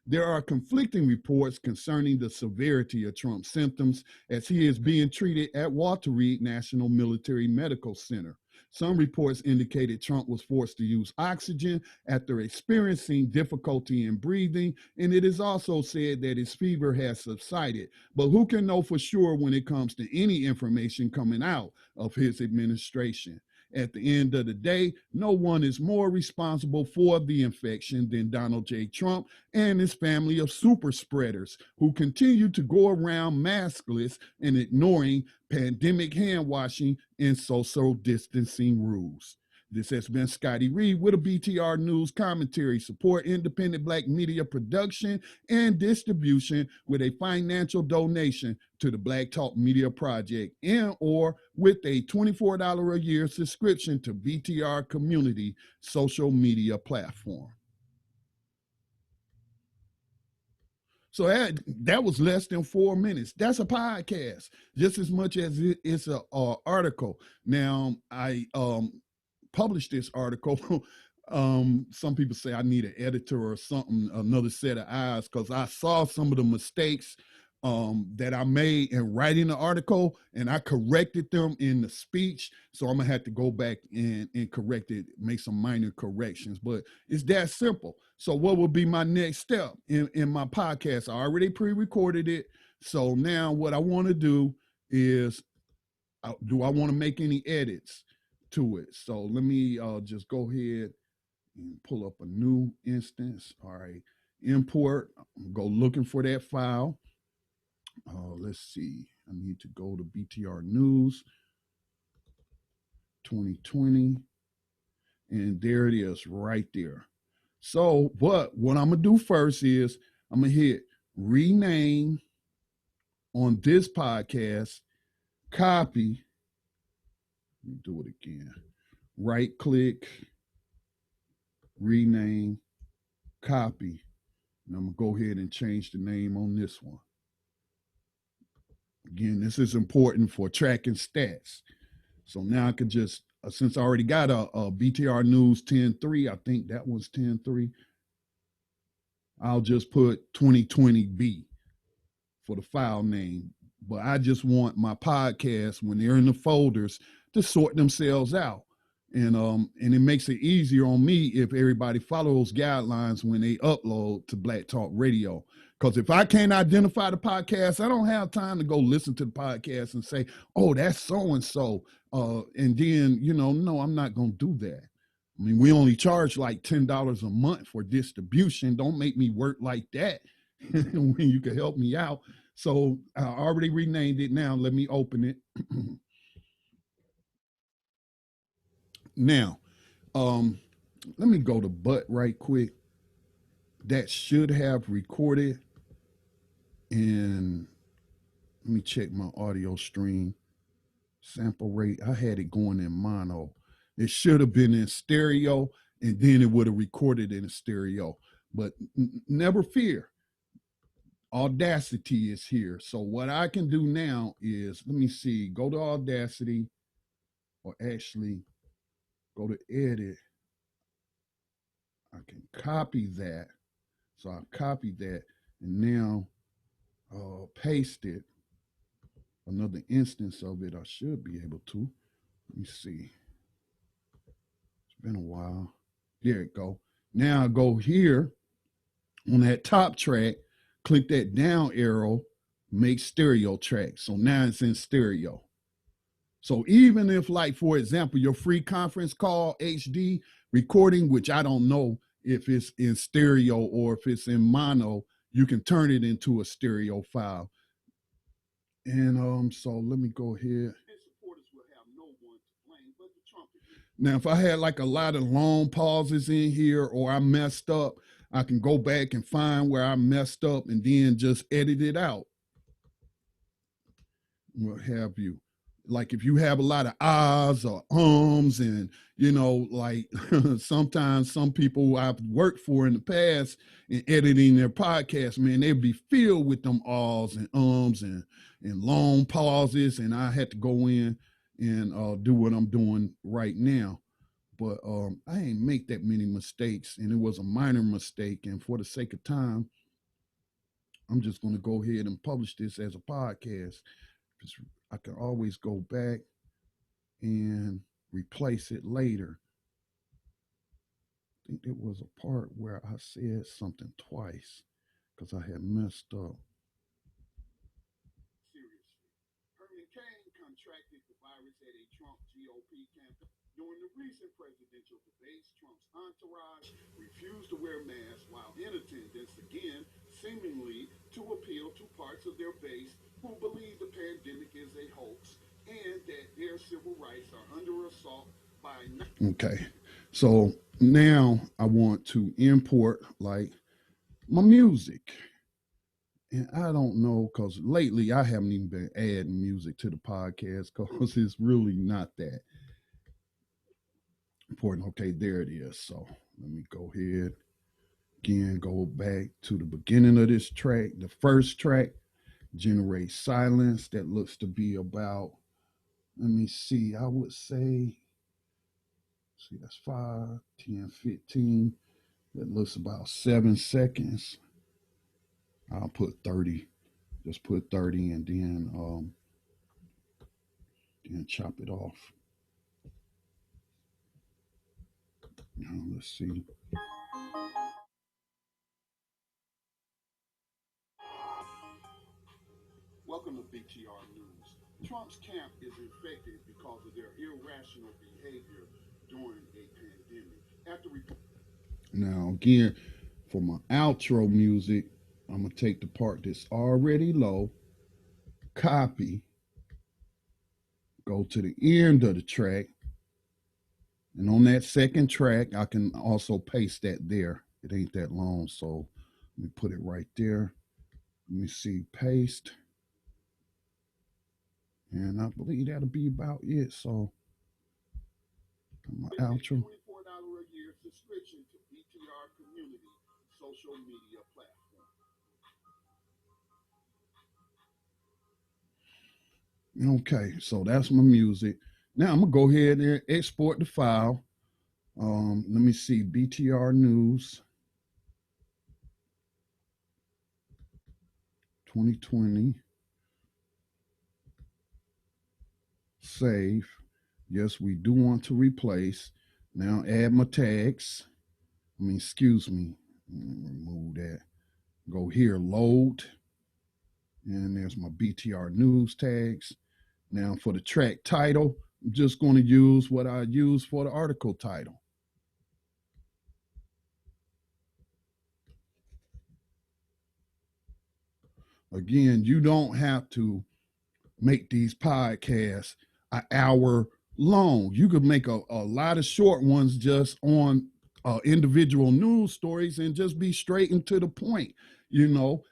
There are conflicting reports concerning the severity of Trump's symptoms as he is being treated at Walter Reid National Military Medical Center. Some reports indicated Trump was forced to use oxygen after experiencing difficulty in breathing, and it is also said that his fever has subsided. But who can know for sure when it comes to any information coming out of his administration? At the end of the day, no one is more responsible for the infection than Donald J. Trump and his family of super spreaders who continue to go around maskless and ignoring pandemic hand washing and social distancing rules. This has been Scotty Reid with a BTR News commentary. Support independent Black media production and distribution with a financial donation to the Black Talk Media Project and or with a $24 a year subscription to BTR Community social media platform. So that was less than 4 minutes. That's a podcast, just as much as it's an article. Now, I published this article. Some people say I need an editor or something, another set of eyes, because I saw some of the mistakes that I made in writing the article, and I corrected them in the speech. So I'm gonna have to go back and correct it, make some minor corrections, but it's that simple. So what will be my next step in my podcast? I already pre-recorded it. So now what I want to do is, do I want to make any edits to it? So let me just go ahead and pull up a new instance. All right, import, go looking for that file. Let's see, I need to go to BTR News 2020, and there it is right there. So what I'm gonna do first is I'm gonna hit rename on this podcast, copy, let me do it again, right click, rename, copy, and I'm gonna go ahead and change the name on this one. Again, this is important for tracking stats. So now I could just, since I already got a BTR News 10.3, I think that was 10.3, I'll just put 2020B for the file name. But I just want my podcasts, when they're in the folders, to sort themselves out. And it makes it easier on me if everybody follows guidelines when they upload to Black Talk Radio. Because if I can't identify the podcast, I don't have time to go listen to the podcast and say, oh, that's so-and-so. And then, no, I'm not going to do that. I mean, we only charge like $10 a month for distribution. Don't make me work like that when you can help me out. So I already renamed it. Now let me open it. Now, let me go to Butt right quick. That should have recorded. And let me check my audio stream. Sample rate, I had it going in mono. It should have been in stereo, and then it would have recorded in stereo. But never fear, Audacity is here. So what I can do now is, let me see, go to Audacity, or actually go to edit. I can copy that. So I've copied that, and now paste it. Another instance of it, I should be able to. Let me see. It's been a while. There it go. Now I go here on that top track, click that down arrow, make stereo track. So now it's in stereo. So even if, like, for example, your free conference call HD recording, which I don't know if it's in stereo or if it's in mono, you can turn it into a stereo file. And so let me go ahead. Now, if I had like a lot of long pauses in here or I messed up, I can go back and find where I messed up and then just edit it out. What have you. Like if you have a lot of ahs or ums and, like sometimes some people I've worked for in the past in editing their podcast, man, they'd be filled with them ahs and ums and long pauses. And I had to go in and do what I'm doing right now. But I ain't make that many mistakes, and it was a minor mistake. And for the sake of time, I'm just going to go ahead and publish this as a podcast. I can always go back and replace it later. I think there was a part where I said something twice because I had messed up. Seriously, Herman Cain contracted the virus at a Trump GOP campaign. During the recent presidential debates, Trump's entourage refused to wear masks while in attendance, again, seemingly to appeal to parts of their base who believe the pandemic is a hoax and that their civil rights are under assault by... Okay, so now I want to import like my music. And I don't know, because lately I haven't even been adding music to the podcast because it's really not that important. Okay, there it is. So let me go ahead again, go back to the beginning of this track. The first track, generate silence. That looks to be about, let me see, I would say, see, that's 5, 10, 15. That looks about 7 seconds. I'll put 30. Just put 30 and then chop it off. Now let's see. Welcome to BTR News. Trump's camp is infected because of their irrational behavior during a pandemic. Now again, for my outro music, I'm gonna take the part that's already low, copy, go to the end of the track, and on that second track, I can also paste that there. It ain't that long, so let me put it right there. Let me see, paste. And I believe that'll be about it. So my outro. $24 a year subscription to BTR Community social media platform. Okay, so that's my music. Now I'm gonna go ahead and export the file. Let me see, BTR News 2020. Save. Yes, we do want to replace. Now add my tags. Excuse me. Remove that. Go here, load, and there's my BTR news tags. Now for the track title, I'm just going to use what I use for the article title. Again, you don't have to make these podcasts an hour long. You could make a lot of short ones just on individual news stories and just be straight and to the point, you know,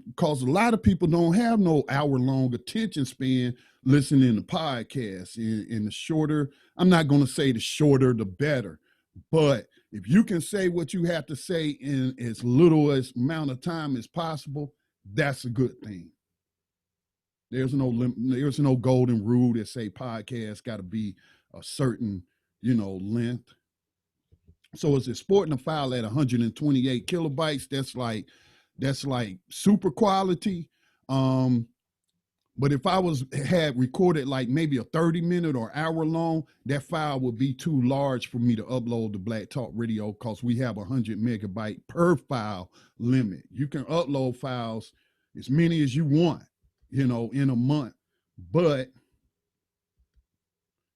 because a lot of people don't have no hour-long attention span listening to podcasts. In the shorter, I'm not going to say the shorter, the better, but if you can say what you have to say in as little as amount of time as possible, that's a good thing. There's no golden rule that say podcast got to be a certain, length. So it's exporting a file at 128 kilobytes. That's like super quality. But if I had recorded like maybe a 30-minute or hour long, that file would be too large for me to upload to Black Talk Radio because we have 100 megabyte per file limit. You can upload files as many as you want, in a month, but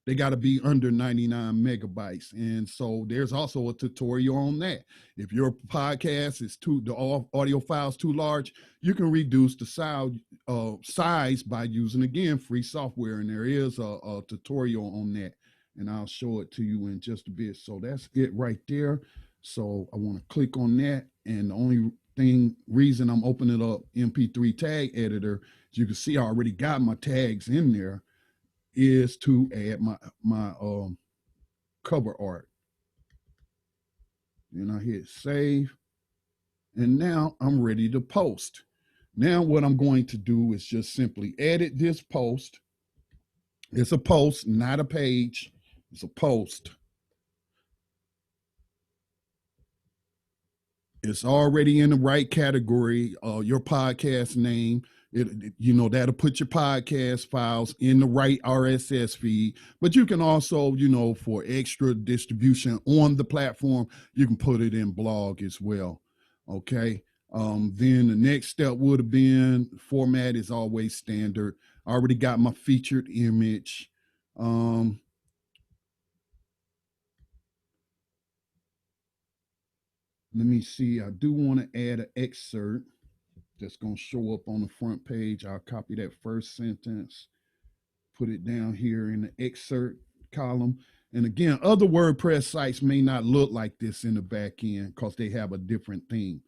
they got to be under 99 megabytes. And so there's also a tutorial on that. If your podcast is the audio files too large, you can reduce the size by using, again, free software. And there is a tutorial on that. And I'll show it to you in just a bit. So that's it right there. So I want to click on that. And the only reason I'm opening up Mp3 Tag Editor, as you can see, I already got my tags in there, is to add my cover art. Then I hit save, and now I'm ready to post. Now what I'm going to do is just simply edit this post. It's a post, not a page. It's a post. It's already in the right category, your podcast name. That'll put your podcast files in the right RSS feed, but you can also, for extra distribution on the platform, you can put it in blog as well. Okay. Then the next step would have been format is always standard. I already got my featured image. Let me see. I do want to add an excerpt that's going to show up on the front page. I'll copy that first sentence, put it down here in the excerpt column. And again, other WordPress sites may not look like this in the back end because they have a different theme.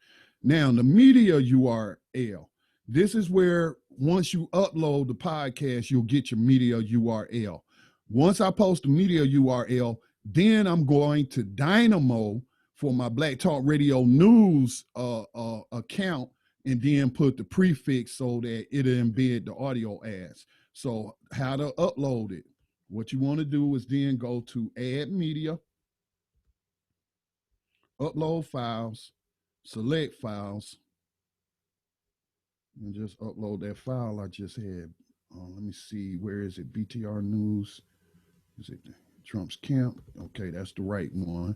Now, the media URL, this is where once you upload the podcast, you'll get your media URL. Once I post the media URL, then I'm going to Dynamo for my Black Talk Radio News account, and then put the prefix so that it'll embed the audio ads. So how to upload it. What you want to do is then go to Add Media, Upload Files, Select Files, and just upload that file I just had. Let me see, where is it? BTR News. Is it Trump's Camp? Okay, that's the right one.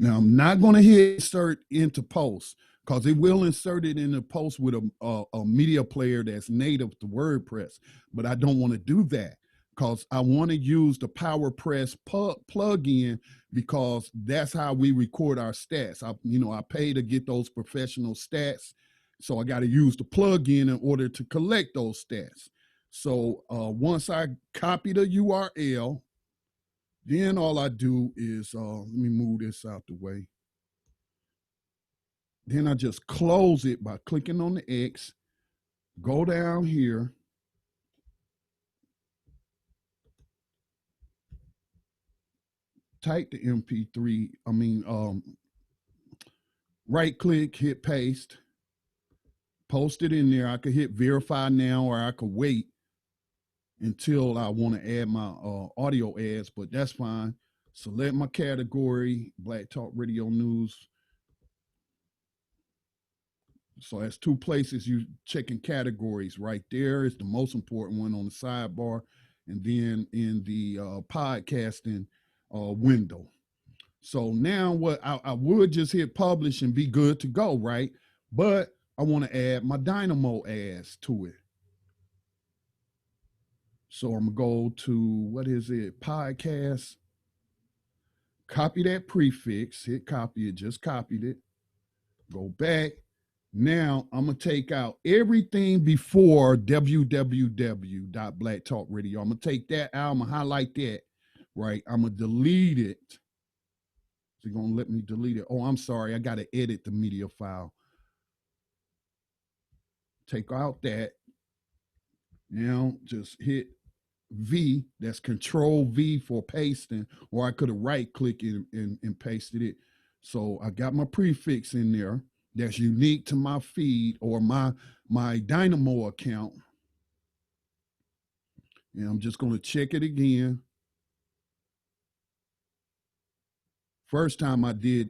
Now, I'm not going to hit insert into post because it will insert it in the post with a media player that's native to WordPress. But I don't want to do that because I want to use the PowerPress plugin because that's how we record our stats. I pay to get those professional stats. So I got to use the plugin in order to collect those stats. So once I copy the URL, then all I do is, let me move this out the way. Then I just close it by clicking on the X, go down here, type the MP3, right click, hit paste, post it in there. I could hit verify now, or I could wait until I want to add my audio ads, but that's fine. Select my category, Black Talk Radio News. So that's two places you checking categories. Right there is the most important one on the sidebar. and then in the podcasting window. So now what I would just hit publish and be good to go, right? But I want to add my Dynamo ads to it. So I'm going to go to, what is it, podcast. Copy that prefix, hit copy it, just copied it. Go back. Now I'm going to take out everything before www.blacktalkradio. I'm going to take that out. I'm going to highlight that, right? I'm going to delete it. It's going to let me delete it. Oh, I'm sorry. I got to edit the media file. Take out that. Now just hit V. That's Control V for pasting, or I could have right clicked and pasted it. So I got my prefix in there that's unique to my feed or my Dynamo account. And I'm just going to check it again. First time I did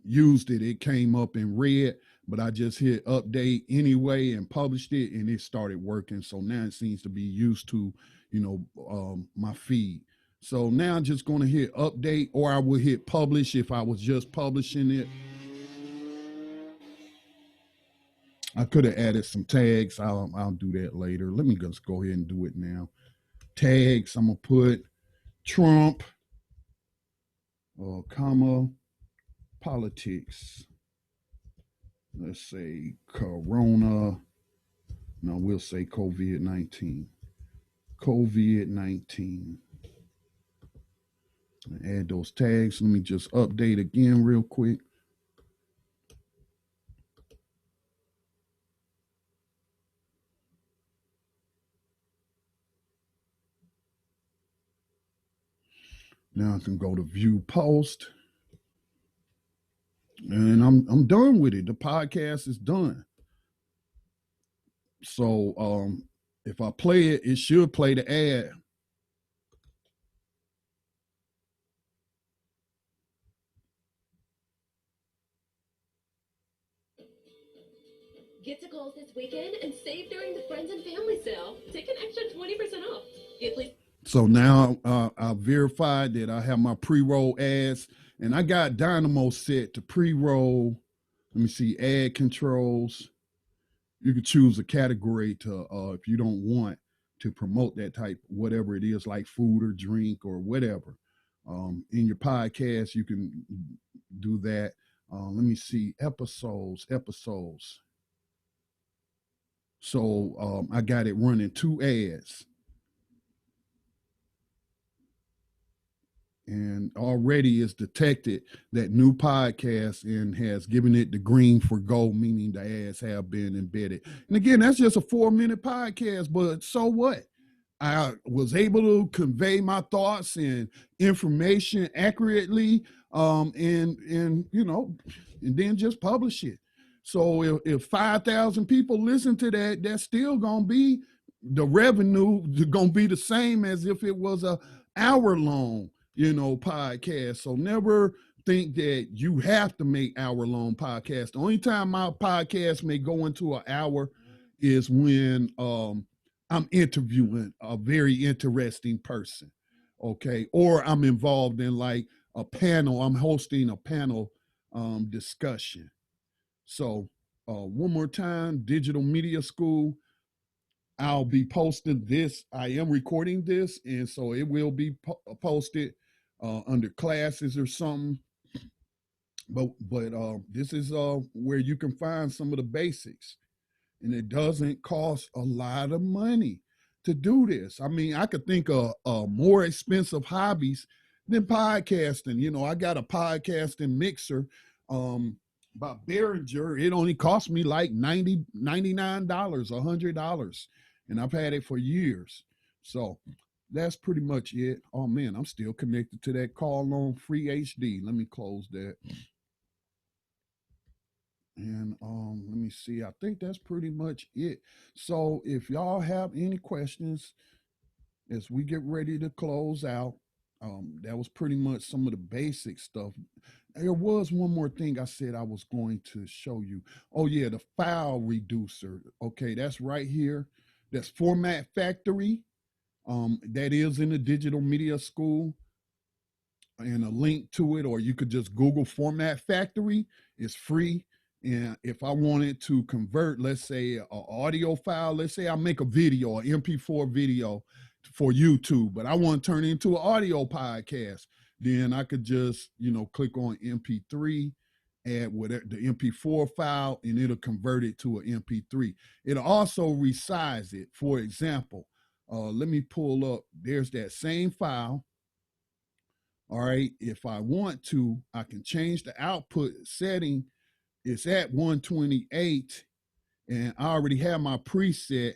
used it, it came up in red, but I just hit update anyway and published it, and it started working. So now it seems to be used to, my feed. So now I'm just going to hit update, or I would hit publish if I was just publishing it. I could have added some tags. I'll do that later. Let me just go ahead and do it now. Tags, I'm going to put Trump, comma, politics. Let's say Corona. No, we'll say COVID-19. COVID-19. Add those tags. Let me just update again real quick. Now I can go to view post. And I'm done with it. The podcast is done. So if I play it, it should play the ad. Get to Kohl's this weekend and save during the Friends and Family Sale. Take an extra 20% off. So now I verified that I have my pre-roll ads, and I got Dynamo set to pre-roll. Let me see, ad controls. You could choose a category to, if you don't want to promote that type, whatever it is, like food or drink or whatever. In your podcast, you can do that. Let me see, episodes. So I got it running 2 ads. And already it's detected that new podcast and has given it the green for go, meaning the ads have been embedded. And again, that's just a 4-minute podcast, but so what? I was able to convey my thoughts and information accurately, and then just publish it. So if 5,000 people listen to that, that's still gonna be the revenue gonna be the same as if it was a hour-long, podcast. So never think that you have to make hour-long podcasts. The only time my podcast may go into an hour is when I'm interviewing a very interesting person, okay? Or I'm involved in like a panel. I'm hosting a panel discussion. So one more time, Digital Media School. I'll be posting this. I am recording this, and so it will be posted under classes or something. But this is where you can find some of the basics. And it doesn't cost a lot of money to do this. I mean, I could think of more expensive hobbies than podcasting. I got a podcasting mixer by Behringer. It only cost me like $99, $100. And I've had it for years. So that's pretty much it. Oh man, I'm still connected to that call on free HD. Let me close that. And let me see. I think that's pretty much it. So if y'all have any questions as we get ready to close out, that was pretty much some of the basic stuff. There was one more thing I said I was going to show you. Oh yeah, the file reducer. Okay, that's right here. That's Format Factory. That is in the Digital Media School, and a link to it, or you could just Google Format Factory. It's free. And if I wanted to convert, let's say, an audio file, let's say I make a video, an MP4 video for YouTube, but I want to turn it into an audio podcast, then I could just, click on MP3, add whatever the MP4 file, and it'll convert it to an MP3. It'll also resize it. For example, let me pull up, there's that same file. All right, if I want to, I can change the output setting. It's at 128, and I already have my preset,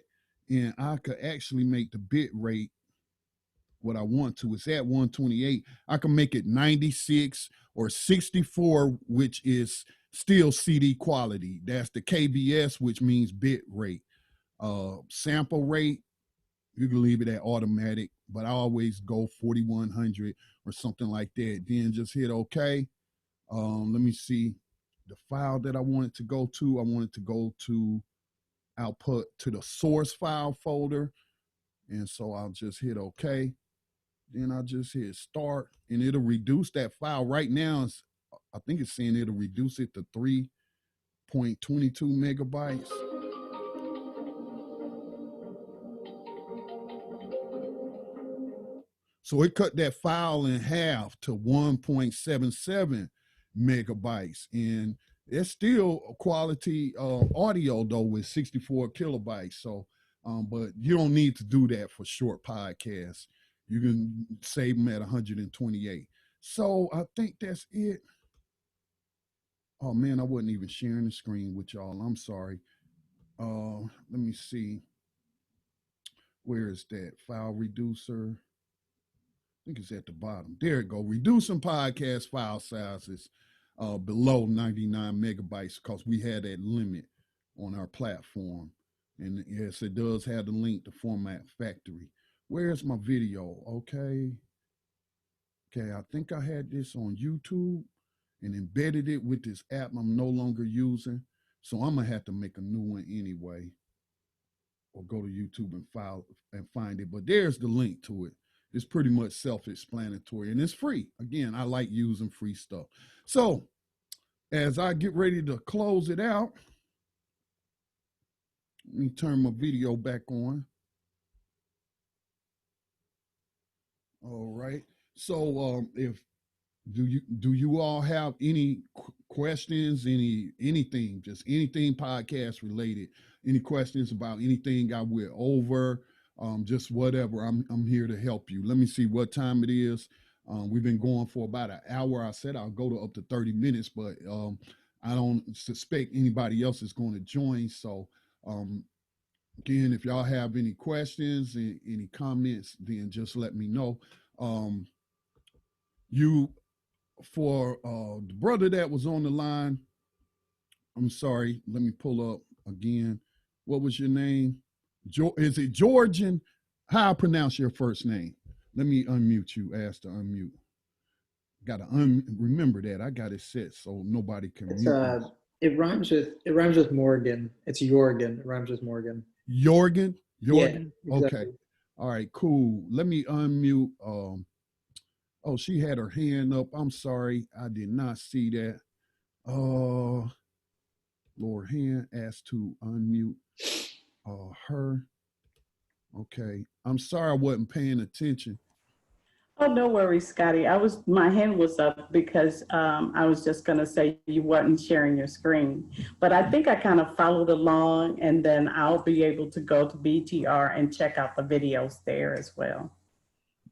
and I could actually make the bit rate what I want to. It's at 128. I can make it 96 or 64, which is still CD quality. That's the KBS, which means bit rate. Sample rate, you can leave it at automatic, but I always go 4100 or something like that. Then just hit OK. Let me see the file that I wanted to go to. I wanted to go to output to the source file folder. And so I'll just hit OK. Then I'll just hit start, and it'll reduce that file. Right now, I think it's saying it'll reduce it to 3.22 megabytes. So it cut that file in half to 1.77 megabytes. And it's still a quality audio, though, with 64 kilobytes. So, but you don't need to do that for short podcasts. You can save them at 128. So I think that's it. Oh, man, I wasn't even sharing the screen with y'all. I'm sorry. Let me see. Where is that? File reducer. I think it's at the bottom. There it go. Reducing podcast file sizes below 99 megabytes because we had that limit on our platform. And yes, it does have the link to Format Factory. Where's my video? Okay. I think I had this on YouTube and embedded it with this app I'm no longer using. So I'm going to have to make a new one anyway, or go to YouTube and find it. But there's the link to it. It's pretty much self-explanatory, and it's free. Again, I like using free stuff. So as I get ready to close it out, let me turn my video back on. All right. So do you all have any questions, anything, just anything podcast related, any questions about anything I went over, just whatever, I'm here to help you. Let me see what time it is. We've been going for about an hour. I said I'll go to up to 30 minutes, but I don't suspect anybody else is going to join. So again, if y'all have any questions, any comments, then just let me know. For the brother that was on the line, I'm sorry, let me pull up again. What was your name? Is it Georgian? How I pronounce your first name? Let me unmute you. Ask to unmute. Remember that. I got it set so nobody can mute me. It rhymes with Morgan. It's Jorgen. It rhymes with Morgan. Jorgen? Yeah, exactly. Okay. All right, cool. Let me unmute. Oh, she had her hand up. I'm sorry. I did not see that. Lower hand asked to unmute her. Okay. I'm sorry I wasn't paying attention. Oh, no worries, Scotty. My hand was up because I was just going to say you weren't sharing your screen. But I think I kind of followed along, and then I'll be able to go to BTR and check out the videos there as well.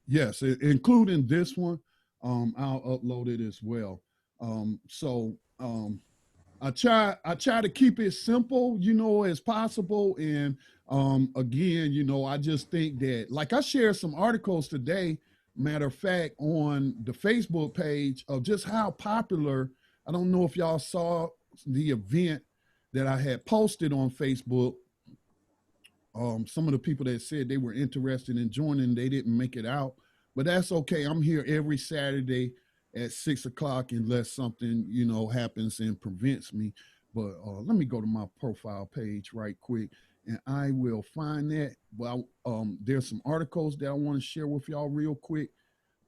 Yes, including this one. I'll upload it as well. I try to keep it simple, as possible. And again, I just think that, like, I shared some articles today, matter of fact, on the Facebook page of just how popular. I don't know if y'all saw the event that I had posted on Facebook. Some of the people that said they were interested in joining, they didn't make it out, but that's okay. I'm here every Saturday at 6 o'clock unless something, happens and prevents me. But let me go to my profile page right quick. and I will find that. Well, there's some articles that I want to share with y'all real quick.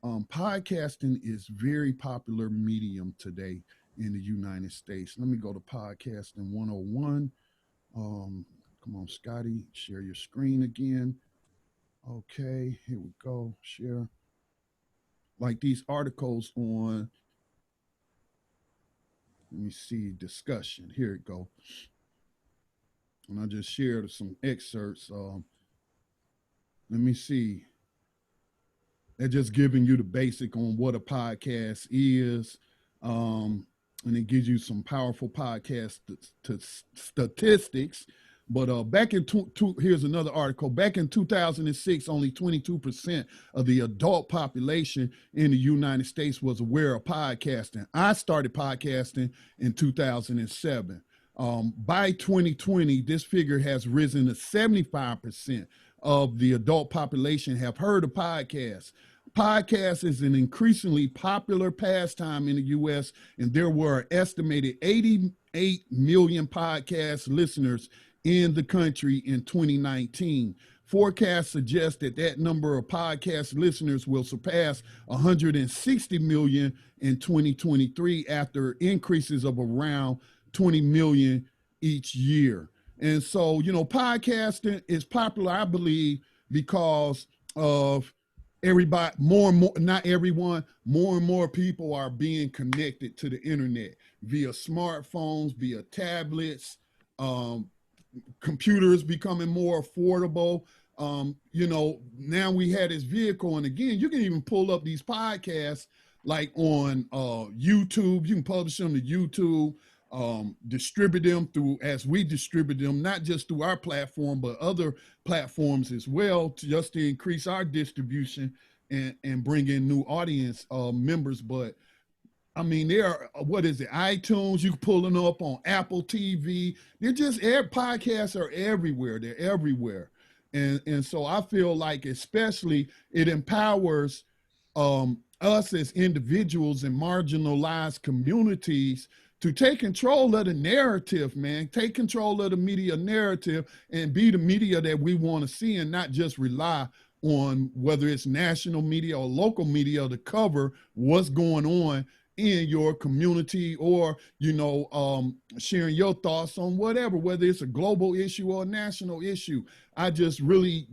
Podcasting is very popular medium today in the United States. Let me go to Podcasting 101. Come on, Scotty, share your screen again. Okay, here we go. Share. Like these articles on, let me see, discussion. Here it go. And I just shared some excerpts. Let me see. They're just giving you the basic on what a podcast is. And it gives you some powerful podcast statistics. But back in here's another article. Back in 2006, only 22% of the adult population in the United States was aware of podcasting. I started podcasting in 2007. By 2020, this figure has risen to 75% of the adult population have heard of podcasts. Podcast is an increasingly popular pastime in the U.S., and there were an estimated 88 million podcast listeners in the country in 2019. Forecasts suggest that that number of podcast listeners will surpass 160 million in 2023 after increases of around 20 million each year. And so, podcasting is popular, I believe, because of everybody, more and more, not everyone, more and more people are being connected to the internet via smartphones, via tablets, computers becoming more affordable. Now we had this vehicle, and again, you can even pull up these podcasts like on YouTube. You can publish them to YouTube, distribute them through, as we distribute them, not just through our platform, but other platforms as well, just to increase our distribution and bring in new audience members. But I mean, there are, what is it, iTunes, you can pull them up on Apple TV. They're just, podcasts are everywhere. They're everywhere. And so I feel like especially it empowers us as individuals and marginalized communities to take control of the narrative, man. Take control of the media narrative and be the media that we want to see, and not just rely on whether it's national media or local media to cover what's going on in your community, or, sharing your thoughts on whatever, whether it's a global issue or a national issue. I just really,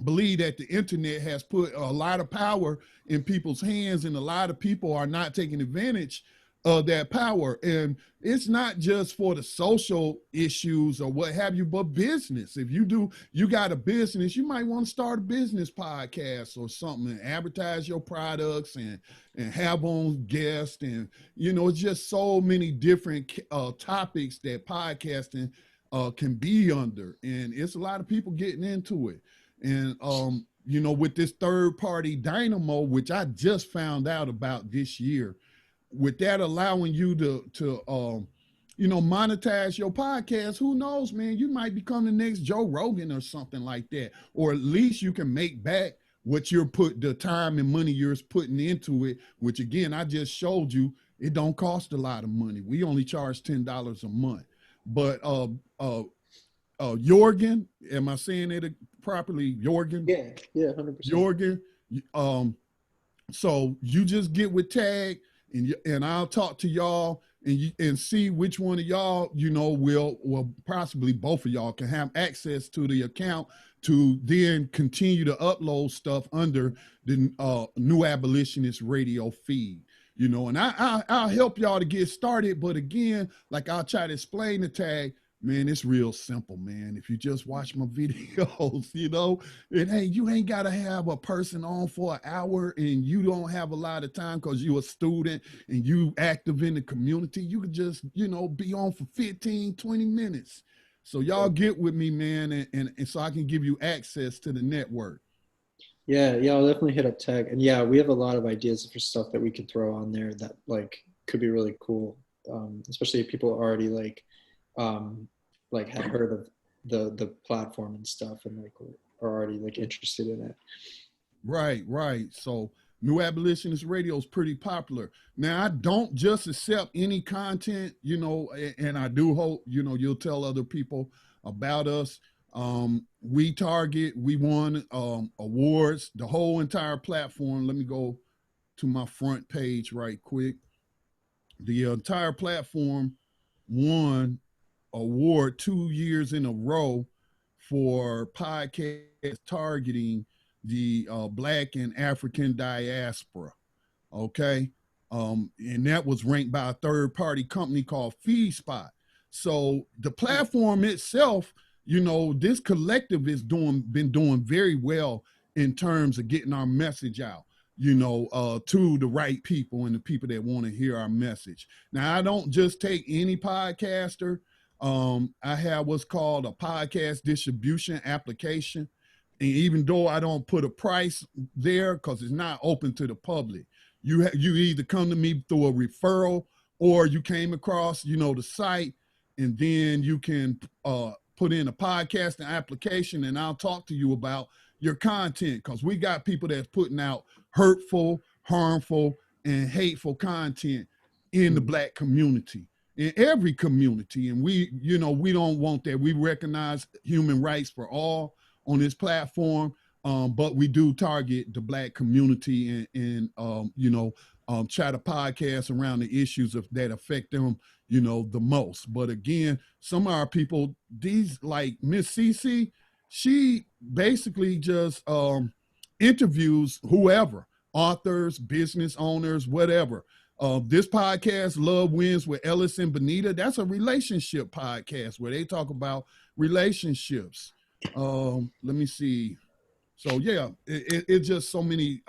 believe that the internet has put a lot of power in people's hands, and a lot of people are not taking advantage of that power. And it's not just for the social issues or what have you, but business. If you got a business, you might want to start a business podcast or something and advertise your products and have on guests. And, it's just so many different topics that podcasting can be under. And it's a lot of people getting into it. And, with this third party Dynamo, which I just found out about this year, with that allowing you to monetize your podcast, who knows, man, you might become the next Joe Rogan or something like that. Or at least you can make back what the time and money you're putting into it, which again, I just showed you, it don't cost a lot of money. We only charge $10 a month. But Jorgen, am I saying it properly? Jorgen? Yeah, 100%. Jorgen, so you just get with Tag, and I'll talk to y'all and see which one of y'all, will possibly both of y'all can have access to the account to then continue to upload stuff under the New Abolitionist radio feed. And I'll help y'all to get started. But again, like I'll try to explain the Tag, man, it's real simple, man. If you just watch my videos, and hey, you ain't got to have a person on for an hour, and you don't have a lot of time because you're a student and you active in the community. You could just, be on for 15, 20 minutes. So y'all get with me, man, and so I can give you access to the network. Yeah, I'll definitely hit up Tag. And yeah, we have a lot of ideas for stuff that we could throw on there that could be really cool, especially if people already had heard of the platform and stuff, and are already interested in it. Right. So New Abolitionist Radio is pretty popular. Now, I don't just accept any content, and I do hope, you'll tell other people about us. We won awards, the whole entire platform. Let me go to my front page right quick. The entire platform won award 2 years in a row for podcast targeting the Black and African diaspora. Okay. And that was ranked by a third party company called FeedSpot. So the platform itself, this collective is been doing very well in terms of getting our message out, to the right people and the people that want to hear our message. Now, I don't just take any podcaster. I have what's called a podcast distribution application. And even though I don't put a price there because it's not open to the public, you either come to me through a referral or you came across, the site, and then you can put in a podcasting application and I'll talk to you about your content, because we got people that's putting out hurtful, harmful, and hateful content in the Black community, in every community. And we don't want that. We recognize human rights for all on this platform, but we do target the Black community and try to podcast around the issues that affect them, the most. But again, some of our people, these like Miss CC, she basically just interviews whoever, authors, business owners, whatever. This podcast, Love Wins with Ellis and Benita, that's a relationship podcast where they talk about relationships. Let me see. So yeah, it's just so many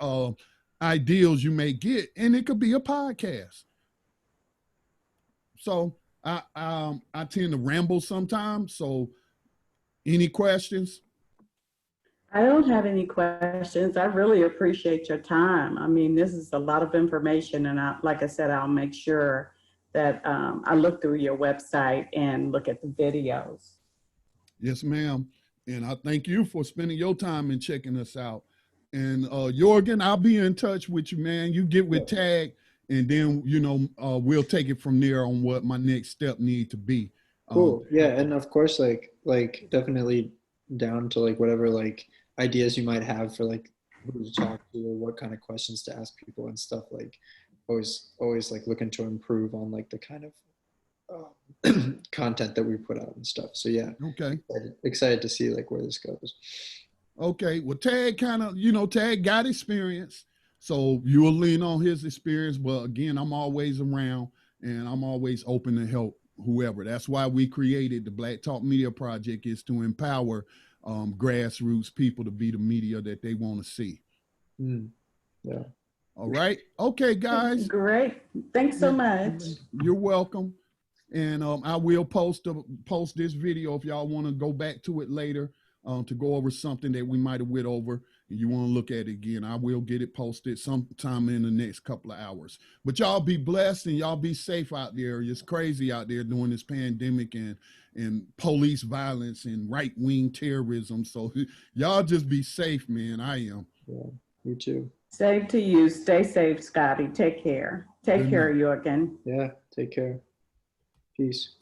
ideals you may get, and it could be a podcast. So I tend to ramble sometimes. So any questions? I don't have any questions. I really appreciate your time. I mean, this is a lot of information, and like I said, I'll make sure that I look through your website and look at the videos. Yes, ma'am. And I thank you for spending your time and checking us out. And Jorgen, I'll be in touch with you, man. You get with Tag, and then we'll take it from there on what my next step need to be. Cool. Yeah, and of course, like definitely down to like whatever like ideas you might have for like who to talk to or what kind of questions to ask people and stuff. Like always like looking to improve on like the kind of content that we put out and stuff. So yeah. Okay. Excited to see like where this goes. Okay. Well, Tag kind of, Tag got experience, so you will lean on his experience. But again, I'm always around and I'm always open to help whoever. That's why we created the Black Talk Media Project, is to empower grassroots people to be the media that they want to see. Yeah. All right. Okay, guys. Great. Thanks so much. You're welcome. And I will post this video if y'all want to go back to it later to go over something that we might have went over and you want to look at it again. I will get it posted sometime in the next couple of hours. But y'all be blessed and y'all be safe out there. It's crazy out there during this pandemic and police violence and right-wing terrorism. So y'all just be safe, man. I am. Yeah, you too. Same to you. Stay safe, Scotty. Take care. Take care, Jorgen. Yeah, take care. Peace.